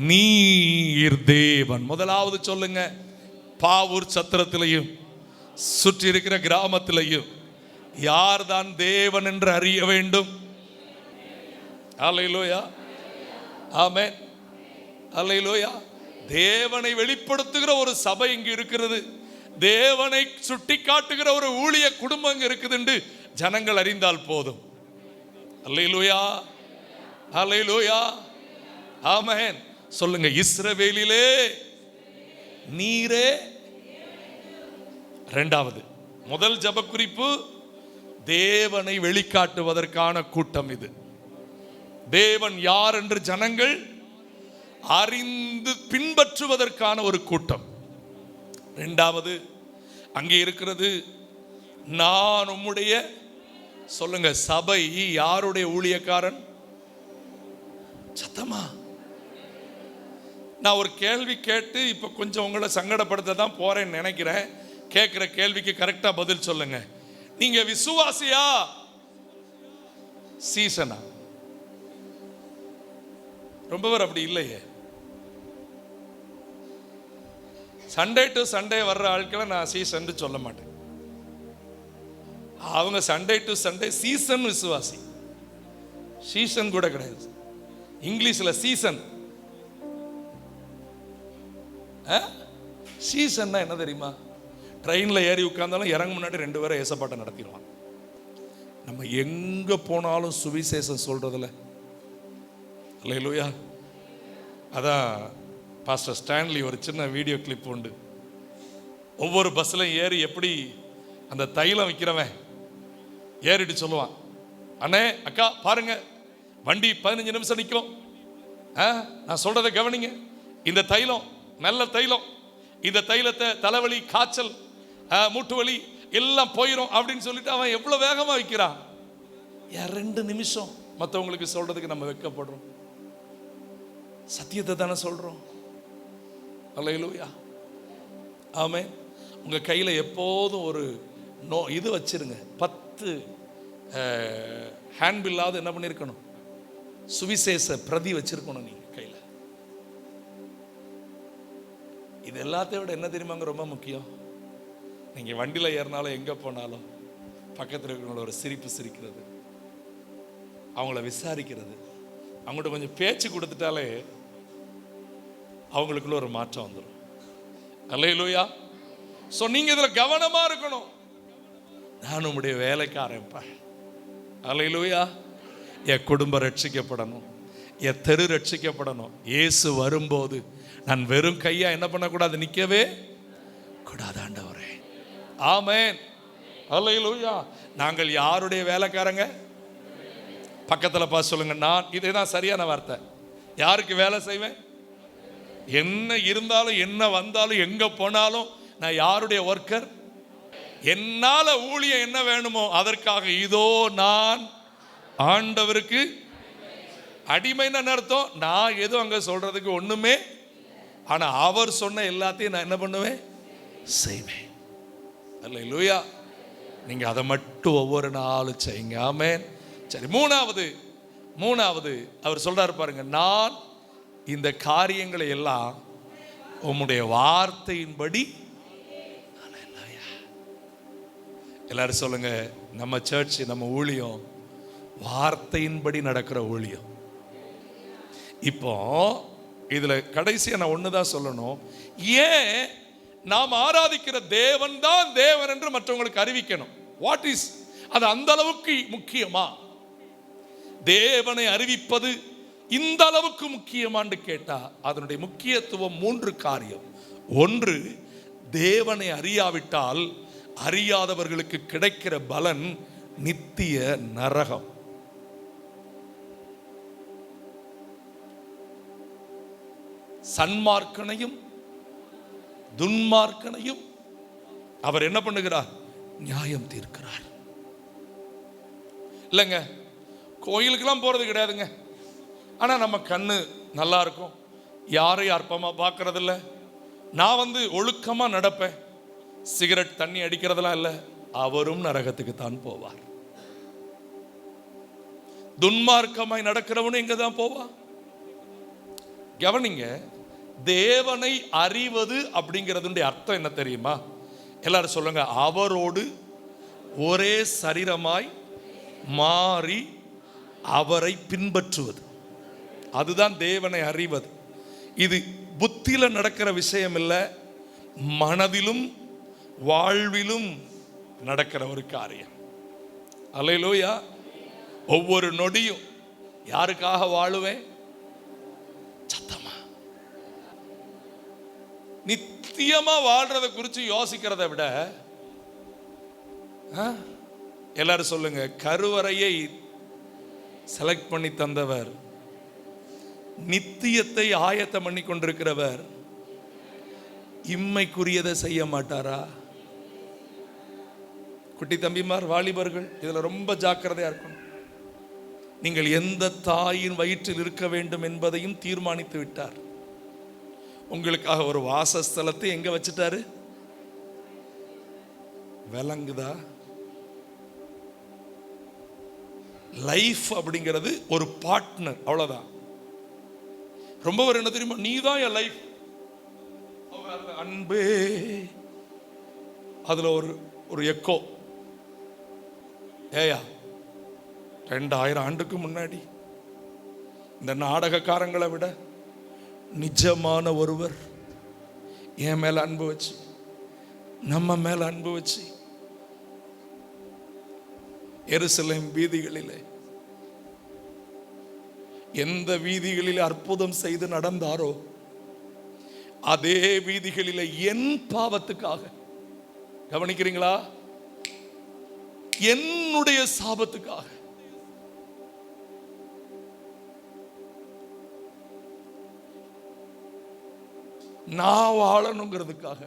நீர் தேவன். முதலாவது சொல்லுங்க, பாவூர் சத்திரத்திலையும் சுற்றி இருக்கிற கிராமத்திலையும் யார் தான் தேவன் என்று அறிய வேண்டும். அல்லேலூயா, ஆமென், அல்லேலூயா. தேவனை வெளிப்படுத்துகிற ஒரு சபை இங்கு இருக்கிறது, தேவனை சுட்டி காட்டுகிற ஒரு ஊழிய குடும்பம் இங்கு இருக்குது என்று ஜனங்கள் அறிந்தால் போதும். அல்லேலூயா, அல்லேலூயா, ஆமென். சொல்லுங்க, இஸ்ரவேலிலே நீரே. இரண்டாவது, முதல் ஜெப குறிப்பு தேவனை வெளிக்காட்டுவதற்கான கூட்டம் இது. தேவன் யார் என்று ஜனங்கள் அறிந்து பின்பற்றுவதற்கான ஒரு கூட்டம். இரண்டாவது, அங்கே இருக்கிறது நான் உம்முடைய, சொல்லுங்க, சபை யாருடைய ஊழியக்காரன்? சத்தமா நான் ஒரு கேள்வி கேட்டு இப்ப கொஞ்சம் உங்களை சங்கடப்படுத்த தான் போறேன்னு நினைக்கிறேன். கேட்கிற கேள்விக்கு கரெக்டா பதில் சொல்லுங்க. நீங்க விசுவாசியா சீசனா? ரொம்ப பேர் அப்படி இல்லையே. சண்டே டு சண்டே வர்ற ஆட்களை நான் சீசன் சொல்ல மாட்டேன். அவங்க சண்டே டு சண்டே சீசன் விசுவாசி. சீசன் கூட கிடையாது, இங்கிலீஷ்ல சீசன். சீசன்னா என்ன தெரியுமா? ட்ரெயின்ல ஏறி உட்கார்ந்தாலும் இறங்க முன்னாடி 2 பேரை ஏசப்பாட்டை நடத்திடுவான். நம்ம எங்க போனாலும் சுவிசேஷம் சொல்றதுல, அல்லேலூயா. அதான் பாஸ்டர் ஸ்டான்லி ஒரு சின்ன வீடியோ கிளிப் உண்டு. ஒவ்வொரு பஸ்லையும் ஏறி எப்படி அந்த தைலம் விற்கிறவன் ஏறிட்டு சொல்லுவான், அண்ணே அக்கா பாருங்க வண்டி 15 நிமிஷம் நிற்கும், நான் சொல்றதை கவனிங்க, இந்த தைலம் நல்ல தைலம், இந்த தைலத்தை தலைவலி, காய்ச்சல், மூட்டு வலி எல்லாம் போயிடும் அப்படின்னு சொல்லிட்டு அவன் எவ்வளவு வேகமா விற்கிறான். 2 நிமிஷம் மற்றவங்களுக்கு சொல்றதுக்கு நம்ம வெட்கப்படுறோம். சத்தியத்தை தானே சொல்றோம். அல்லேலூயா, ஆமென். உங்க கையில எப்போதும் ஒரு இது வச்சிருங்க. 10 ஹேண்ட்பில்லாவது என்ன பண்ணிருக்கணும்? சுவிசேஷ பிரதி வச்சிருக்கணும் நீங்க கையில. இது எல்லாத்தையும் விட என்ன தெரியுமாங்க ரொம்ப முக்கியம்? நீங்க வண்டியில ஏறினாலும் எங்க போனாலும் பக்கத்தில் இருக்கிறவங்கள ஒரு சிரிப்பு சிரிக்கிறது, அவங்கள விசாரிக்கிறது, அவங்கள்ட்ட கொஞ்சம் பேச்சு கொடுத்துட்டாலே அவங்களுக்குள்ள ஒரு மாற்றம் வந்துடும். அல்லேலூயா. சோ நீங்க இதுல கவனமா இருக்கணும். நான் உம்முடைய வேலைக்காரன்ப்பா. அல்லேலூயா. என் குடும்பம் ரட்சிக்கப்படணும், என் தெரு ரட்சிக்கப்படணும். இயேசு வரும்போது நான் வெறும் கையா என்ன பண்ணக்கூடாது? நிற்கவே கூடாது ஆண்டவரே. ஆமென், அல்லேலூயா. நாங்கள் யாருடைய வேலைக்காரங்க? பக்கத்துல பார்த்து சொல்லுங்க, நான். இதுதான் சரியான வார்த்தை. யாருக்கு வேலை செய்வேன்? என்ன இருந்தாலும் என்ன வந்தாலும் எங்க போனாலும் நான் யாருடைய ஒர்க்கர்? என்னால ஊழியம் என்ன வேணுமோ அதற்காக இதோ நான் ஆண்டவருக்கு அடிமைன்னு அர்த்தம். நான் எதுவும் அங்க சொல்றதுக்கு ஒண்ணுமே, ஆனா அவர் சொன்ன எல்லாத்தையும் நான் என்ன பண்ணுவேன்? செய்வேன். அல்லேலூயா. நீங்க அதை மட்டும் ஒவ்வொரு நாளும் செய்யுங்க. ஆமென். சரி, மூணாவது அவர் சொல்றாரு பாருங்க, நான் இந்த காரியங்களை எல்லாம் உம்முடைய வார்த்தையின்படி. எல்லாரும் சொல்லுங்க, நம்ம சர்ச், நம்ம ஊழியம் வார்த்தையின்படி நடக்கிற ஊழியம். இப்போ இதுல கடைசியா நான் ஒண்ணுதான் சொல்லணும். ஏன் நாம் ஆராதிக்கிற தேவன் தான் தேவன் என்று மற்றவங்களுக்கு அறிவிக்கணும். வாட் இஸ் அது? அந்த அளவுக்கு முக்கியமா? தேவனை அறிவிப்பது இந்த அளவுக்கு முக்கியமான்னு கேட்டா அதனுடைய முக்கியத்துவம் 3 காரியம். ஒன்று, தேவனை அறியாவிட்டால் அறியாதவர்களுக்கு கிடைக்கிற பலன் நித்திய நரகம். சன்மார்க்கனையும் துன்மார்க்கனையும் அவர் என்ன பண்ணுகிறார்? நியாயம் தீர்க்கிறார். இல்லைங்க, கோயிலுக்கெல்லாம் போறது கிடையாதுங்க. ஆனா நம்ம கண்ணு நல்லா இருக்கும், யாரையும் அற்பமா பார்க்கறதில்ல. நான் ஒழுக்கமா நடப்பேன், சிகரெட் தண்ணி அடிக்கிறதெல்லாம் இல்லை. அவரும் நரகத்துக்கு தான் போவார். துன்மார்க்கமாய் நடக்கிறவனும் எங்க தான் போவான். கவனிங்க, தேவனை அறிவது அப்படிங்கிறதுடைய அர்த்தம் என்ன தெரியுமா? எல்லாரும் சொல்லுங்க. அவரோடு ஒரே சரீரமாய் மாறி அவரை பின்பற்றுவது, அதுதான் தேவனை அறிவது. இது புத்தியில நடக்கிற விஷயம் இல்லை, மனதிலும் வாழ்விலும் நடக்கிற ஒரு காரியம். அல்லேலூயா. ஒவ்வொரு நொடியும் யாருக்காக வாழுவேன்? சத்தமா நித்தியமா வாழ்றத குறித்து யோசிக்கிறத விட, எல்லாரும் சொல்லுங்க, கருவறையை செலக்ட் பண்ணி தந்தவர், நித்தியத்தை ஆயத்தம் பண்ணி கொண்டிருக்கிறவர், இம்மைக்குரியதை செய்ய மாட்டாரா? குட்டி தம்பிமார், வாலிபர்கள், இதுல ரொம்ப ஜாக்கிரதையா இருக்கணும். நீங்கள் எந்த தாயின் வயிற்றில் இருக்க வேண்டும் என்பதையும் தீர்மானித்து விட்டார். உங்களுக்காக ஒரு வாசஸ்தலத்தை எங்க வச்சுட்டாரு? விளங்குதா? லைஃப் அப்படிங்கிறது ஒரு பார்ட்னர், அவ்வளவுதான். ரொம்ப ஒரு என்ன தெரியுமா? நீதான் என் லைஃப். அன்பே, அதுல ஒரு எக்கோ. ஏயா, 2000 ஆண்டுக்கு முன்னாடி இந்த நாடகக்காரங்களை விட நிஜமான ஒருவர் என் மேல அன்பு வச்சு, நம்ம மேல அன்பு வச்சு, எருசலேம் வீதிகளிலே எந்த வீதிகளிலே அற்புதம் செய்து நடந்தாரோ அதே வீதிகளிலே என் பாவத்துக்காக, கவனிக்கிறீங்களா, என்னுடைய சாபத்துக்காக நான் வாழணுங்கிறதுக்காக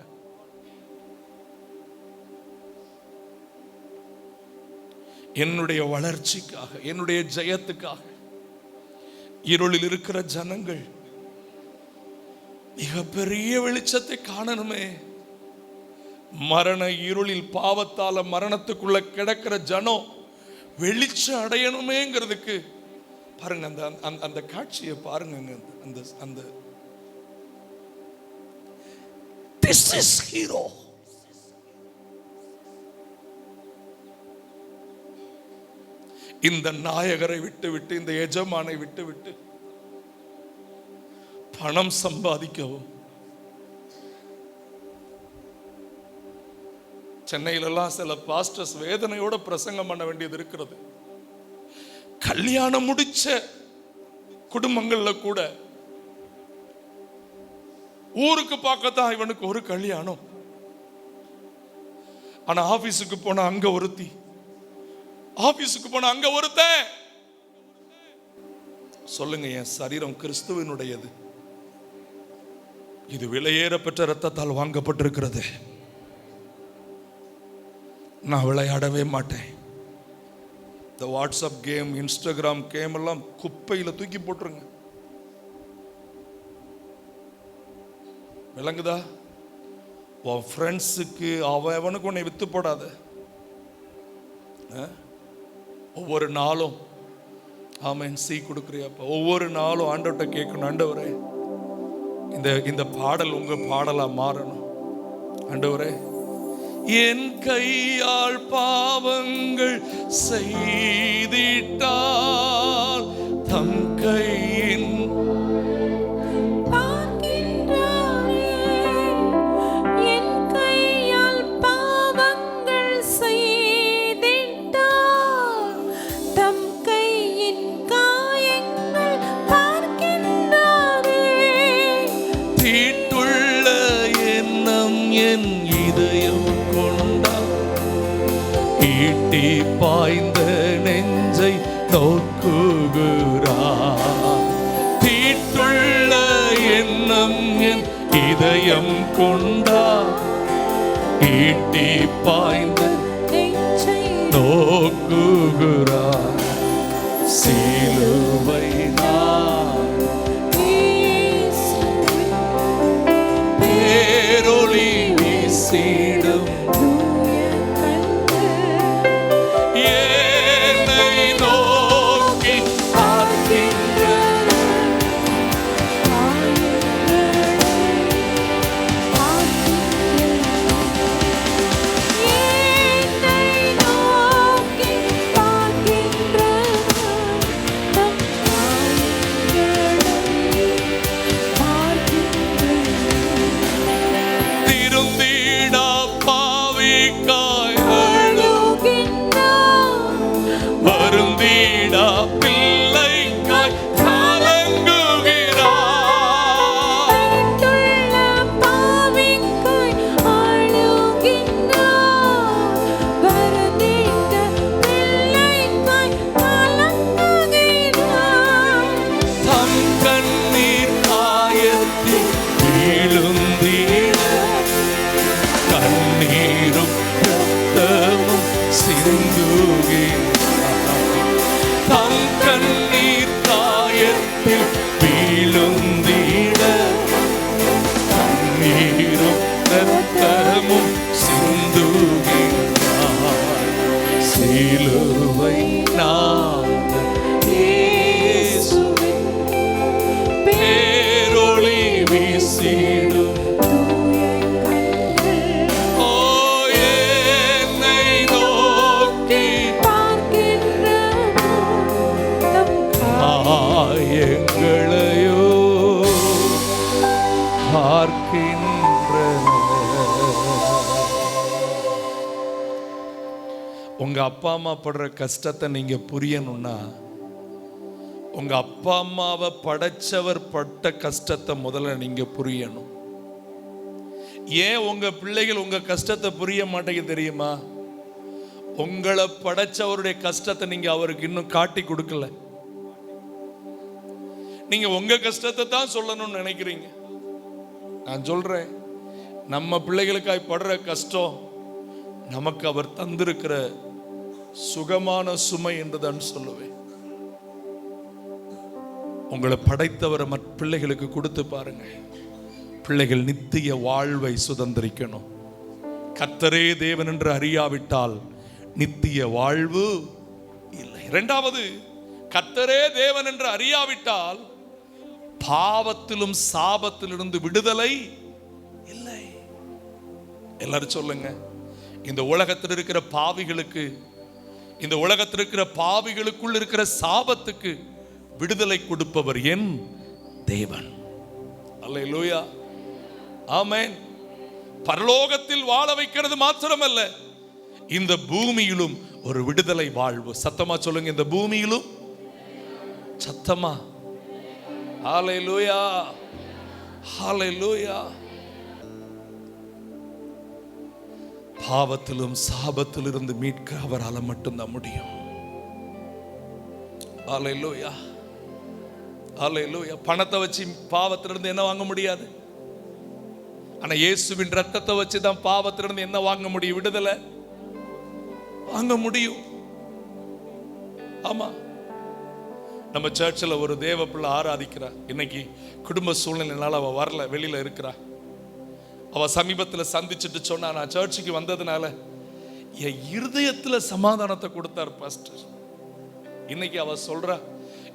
என்னுடைய வளர்ச்சிக்காக, என்னுடைய ஜெயத்துக்காக இருளில் இருக்கிற ஜனங்கள் மிகப்பெரிய வெளிச்சத்தை காணணுமே. மரண இருளில் பாவத்தால மரணத்துக்குள்ள கிடக்கிற ஜனம் வெளிச்சம் அடையணுமேங்கிறதுக்கு பாருங்க, அந்த காட்சியை பாருங்க. அந்த this is hero. இந்த நாயகரை விட்டு இந்த எஜமானை விட்டு பணம் சம்பாதிக்கவும், சென்னையிலெல்லாம் சில பாஸ்டர்ஸ் வேதனையோட பிரசங்கம் பண்ண வேண்டியது இருக்கிறது. கல்யாணம் முடிச்ச குடும்பங்கள்ல கூட ஊருக்கு பார்க்கத்தான் இவனுக்கு ஒரு கல்யாணம், ஆனா ஆபீஸுக்கு போனா அங்க ஒருத்தி, ஆபீஸுக்கு போனா அங்க ஒருத்தன். சொல்லுங்க, என் சரீரம் கிறிஸ்துவினுடையது, இது விலையேற பெற்ற ரத்தத்தால் வாங்கப்பட்டிருக்கிறது. நான் விளையாடவே மாட்டேன். இந்த வாட்ஸ்அப் கேம், இன்ஸ்டாகிராம் கேம் எல்லாம் குப்பையில தூக்கி போட்டுருங்க. விளங்குதா? உன் ஃப்ரெண்ட்ஸுக்கு அவனுக்கு உன்னை வித்து போடாத. ஒவ்வொரு நாளும் ஆமென் சீ கொடுக்குறியாப்பா. ஒவ்வொரு நாளும் ஆண்டவர்கிட்ட கேட்கணும், ஆண்டவரே இந்த பாடல் உங்க பாடலா மாறணும். ஆண்டவரே, என் கையால் பாவங்கள் செய்திட்டால் தம் கையின் காயங்கள் என் இதயம் கொண்டா ஈட்டி பாய்ந்த நெஞ்சை நோக்குகிறார். தீட்டுள்ள எண்ணம் என் இதயம் கொண்டா ஈட்டி பாய்ந்த நெஞ்சை நோக்குகிறார். சிலுவை நான் இயேசுவின் பேரொளி வீசிடும் தூய கண்கள் என்னை நோக்கி பார்க்கின்றன. திருந்திடா பாவிக்காய் வருந்திடா பிள்ளைக்காய் கலங்குகிறார். தம் கண்ணீர் ஆயத்தில் வீழுந்திட கண்ணீரும் ரத்தமும் சிந்துகிறார். தம் கண்ணீர் ஆயத்தில் வீழுந்திட கண்ணீரும் ரத்தமும் சிந்துகிறார். சிலுவை நாதன் இயேசுவின் பேரொளி வீசிடும். ஓ என்னை நோக்கி காயங்களையோ பார்க்கின்றன. உங்க அப்பா அம்மா படுற கஷ்டத்தை நீங்க புரியணும்னா உங்க அப்பா அம்மாவை படைச்சவர் பட்ட கஷ்டத்தை முதல்ல நீங்க புரியணும். ஏன் உங்க பிள்ளைகள் உங்க கஷ்டத்தை புரிய மாட்டேங்குது தெரியுமா? உங்களை படைச்சவருடைய கஷ்டத்தை நீங்க அவருக்கு இன்னும் காட்டி கொடுக்கல. நீங்க உங்க கஷ்டத்தை தான் சொல்லணும்னு நினைக்கிறீங்க. நான் சொல்றேன், நம்ம பிள்ளைகளுக்காய் படுற கஷ்டம் நமக்கு அவர் தந்திருக்கிற சுகமான சுமை என்றுதான் சொல்லுவேன். உங்களை படைத்தவரை மற்ற பிள்ளைகளுக்கு கொடுத்து பாருங்க. பிள்ளைகள் நித்திய வாழ்வை சுதந்திரிக்கணும். கர்த்தரே தேவன் என்று அறியாவிட்டால் நித்திய வாழ்வு இல்லை. இரண்டாவது, கர்த்தரே தேவன் என்று அறியாவிட்டால் பாவத்திலும் சாபத்திலிருந்து விடுதலை இல்லை. எல்லாரும் சொல்லுங்க, இந்த உலகத்தில் இருக்கிற பாவிகளுக்கு, இந்த உலகத்தில் இருக்கிற பாவிகளுக்குள் இருக்கிற சாபத்துக்கு விடுதலை கொடுப்பவர் என் தேவன். அல்லேலூயா, ஆமென். பரலோகத்தில் வாழ வைக்கிறது மாத்திரமல்ல, இந்த பூமியிலும் ஒரு விடுதலை வாழ்வு. சத்தமா சொல்லுங்க, இந்த பூமியிலும். சத்தமா ஹல்லேலூயா, ஹல்லேலூயா. பாவத்திலும் சாபத்திலிருந்து மீட்க அவரால் மட்டும்தான் முடியும். ஹல்லேலூயா, ஹல்லேலூயா. பணத்தை வச்சு பாவத்திலிருந்து என்ன வாங்க முடியாது. ஆனா இயேசுவின் ரத்தத்தை வச்சு தான் பாவத்திலிருந்து என்ன வாங்க முடியும்? விடுதலை வாங்க முடியும். ஆமா, நம்ம சர்ச்சில் ஒரு தேவ பிள்ளை ஆராதிக்கிறா. இன்னைக்கு குடும்ப சூழ்நிலைனால அவ வரல, வெளியில இருக்கிறா. அவ சமீபத்தில் சந்திச்சுட்டு சொன்னா, நான் சர்ச்சுக்கு வந்ததுனால என் இருதயத்துல சமாதானத்தை கொடுத்தார் பாஸ்டர். இன்னைக்கு அவ சொல்றா,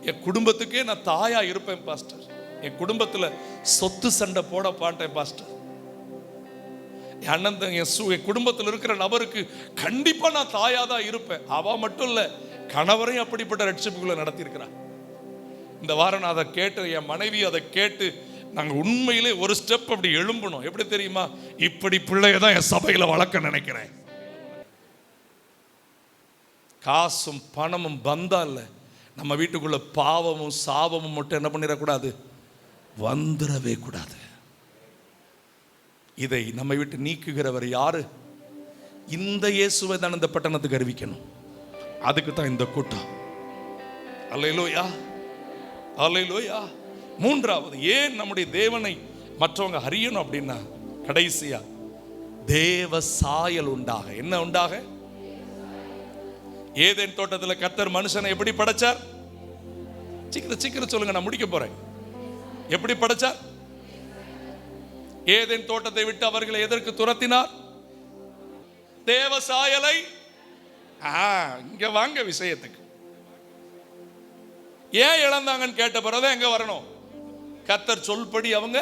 என் குடும்பத்துக்கே நான் தாயா இருப்பேன் பாஸ்டர். என் குடும்பத்துல சொத்து சண்டை போட பாட்டேன் பாஸ்டர். என் அண்ணன் என் குடும்பத்தில் இருக்கிற நபருக்கு கண்டிப்பா நான் தாயா தான் இருப்பேன். அவ மட்டும் இல்ல, கணவரையும் அப்படிப்பட்ட ரட்சிப்புகளை நடத்தியிருக்கிறார். இந்த வாரம் நான் அதை கேட்டு, என் மனைவி அதை கேட்டு, நாங்கள் உண்மையிலே ஒரு ஸ்டெப் அப்படி எழும்பணும். எப்படி தெரியுமா? இப்படி பிள்ளைய தான் என் சபையில வளர்க்க நினைக்கிறேன். காசும் பணமும் பந்தா இல்லை, நம்ம வீட்டுக்குள்ள பாவமும் சாபமும் மட்டும் என்ன பண்ணிடக்கூடாது, வந்துடவே கூடாது. இதை நம்மை விட்டு நீக்குகிறவர் யாரு? இந்த இயேசுவை தான் இந்த பட்டணத்துக்கு அறிவிக்கணும். அதுக்கு தான் இந்த கூட்டம். அல்லேலூயா, அல்லேலூயா. மூன்றாவது, ஏன் நம்முடைய தேவனை மற்றவங்க அறியணும் அப்படின்னா, கடைசியா தேவ சாயல் உண்டாக. என்ன உண்டாக? ஏதேன் தோட்டத்தில் கர்த்தர் மனுஷனை எப்படி படைச்சார்? சீக்கிரம் சொல்லுங்க, நான் முடிக்க போறேன். எப்படி படைச்சார்? ஏதேன் தோட்டத்தை விட்டு அவர்களை எதற்கு துரத்தினார்? தேவ சாயலை. இங்க வாங்க விஷயத்துக்கு. ஏன் இழந்தாங்கன்னு கேட்ட பிறகு எங்க வரணும்? கர்த்தர் சொல்படி அவங்க.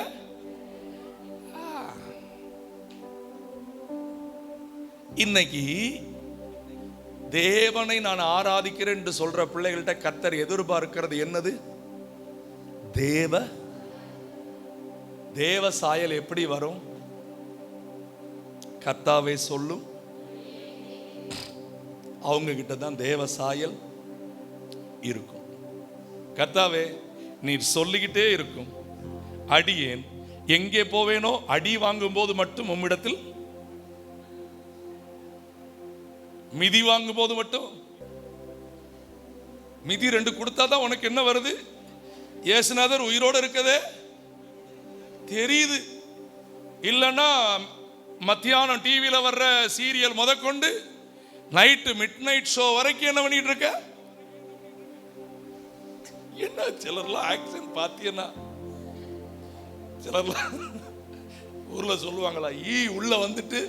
இன்னைக்கு தேவனை நான் ஆராதிக்கிறேன் என்று சொல்ற பிள்ளைகள்கிட்ட கர்த்தர் எதிர்பார்க்கிறது என்னது? தேவ சாயல் எப்படி வரும்? கர்த்தாவே சொல்லும், அவங்க கிட்ட தான் தேவ சாயல் இருக்கும். கர்த்தாவே நீர் சொல்லிக்கிட்டே இருக்கும். அடியேன் எங்கே போவேனோ அடி வாங்கும் போது மட்டும் உம்மிடத்தில், மிதி வாங்கும் போது மட்டும், மிதி 2 கொடுத்தாதான் உனக்கு என்ன வருது? இயேசுநாதர் உயிரோடு இருக்கதே தெரியுது. இல்லைன்னா மத்தியானம் டிவியில் வர்ற சீரியல் முதற்கொண்டு நைட்டு மிட் நைட் ஷோ வரைக்கும் என்ன பண்ணிட்டு இருக்க? என்ன சிலர்லாம் ஆக்சன் பார்த்தீங்கன்னா, சிலர்லாம் ஊர்ல சொல்லுவாங்களா, உள்ள வந்துட்டு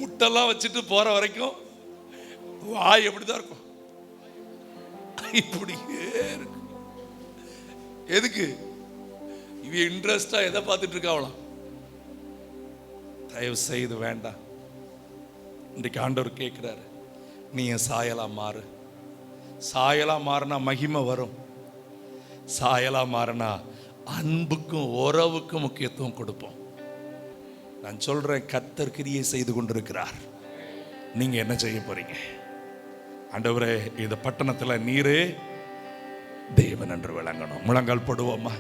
முட்டெல்லாம் வச்சுட்டு போற வரைக்கும் வாய் எப்படிதான் இருக்கும், இப்படியே இருக்கும். எதுக்கு? இவ இன்ட்ரெஸ்டா எதை பார்த்துட்டு இருக்காவலாம்? தயவு செய்து வேண்டாம். இன்றைக்கு ஆண்டவர் கேட்கிறாரு, நீ என் சாயலா மாறு. சாயலா மாறினா மகிமை வரும். சாயலா மாறினா அன்புக்கும் உறவுக்கும் முக்கியத்துவம் கொடுப்போம். நான் சொல்றேன், கர்த்தர் கிரியை செய்து கொண்டிருக்கிறார். நீங்க என்ன செய்ய போறீங்க? ஆண்டவரே, இந்த பட்டணத்துல நீரே தேவன் என்று விளங்கணும். முழங்கால் போடுவோமா?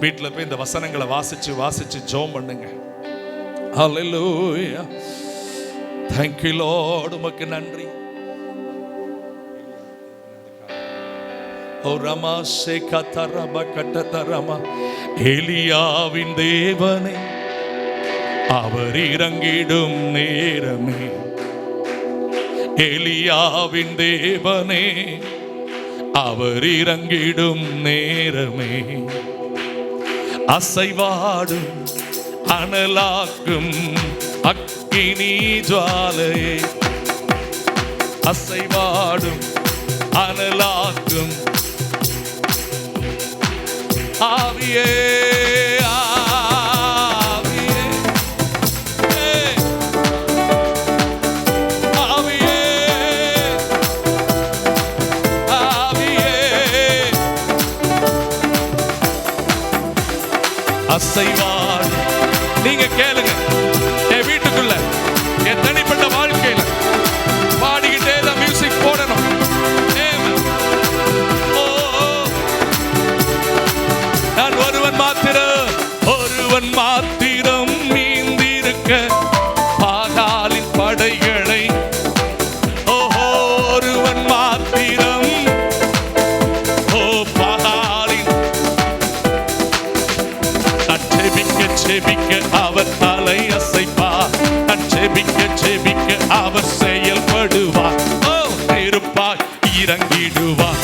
வீட்டில் போய் இந்த வசனங்களை வாசிச்சு ஜெபம் பண்ணுங்க. ஹல்லேலூயா. Thank you Lord. உமக்கு நன்றி. ஓ ரமா சேகதரப கட்டதரமா. எலியாவின் தேவனே, அவர் இறங்கிடும் நேரமே. எலியாவின் தேவனே, அவர் இறங்கிடும் நேரமே. அசைவாடும் அனலாக்கும் அக்கினி ஜுவாலையே, அசைவாடும் அனலாக்கும் ஆவியே, ஆவியே, ஆவியே, ஆவியே. அசைவாடும். நீங்க கேளுங்க, என் வீட்டுக்குள்ள, என் தனிப்பட்ட வாழ்க்கையில பாடிக்கிட்டே தான் மியூசிக் போடணும். நான் ஒருவன் மாத்திரம் மீந்திருக்க பாகாலின் படைகளை, ஒருவன் மாத்திரம், பாகாலின் செபிக்க அவர் தலை அசைப்பார். செபிக்க அவர் செயல்படுவார். நெருப்பாய் இறங்கிடுவார்.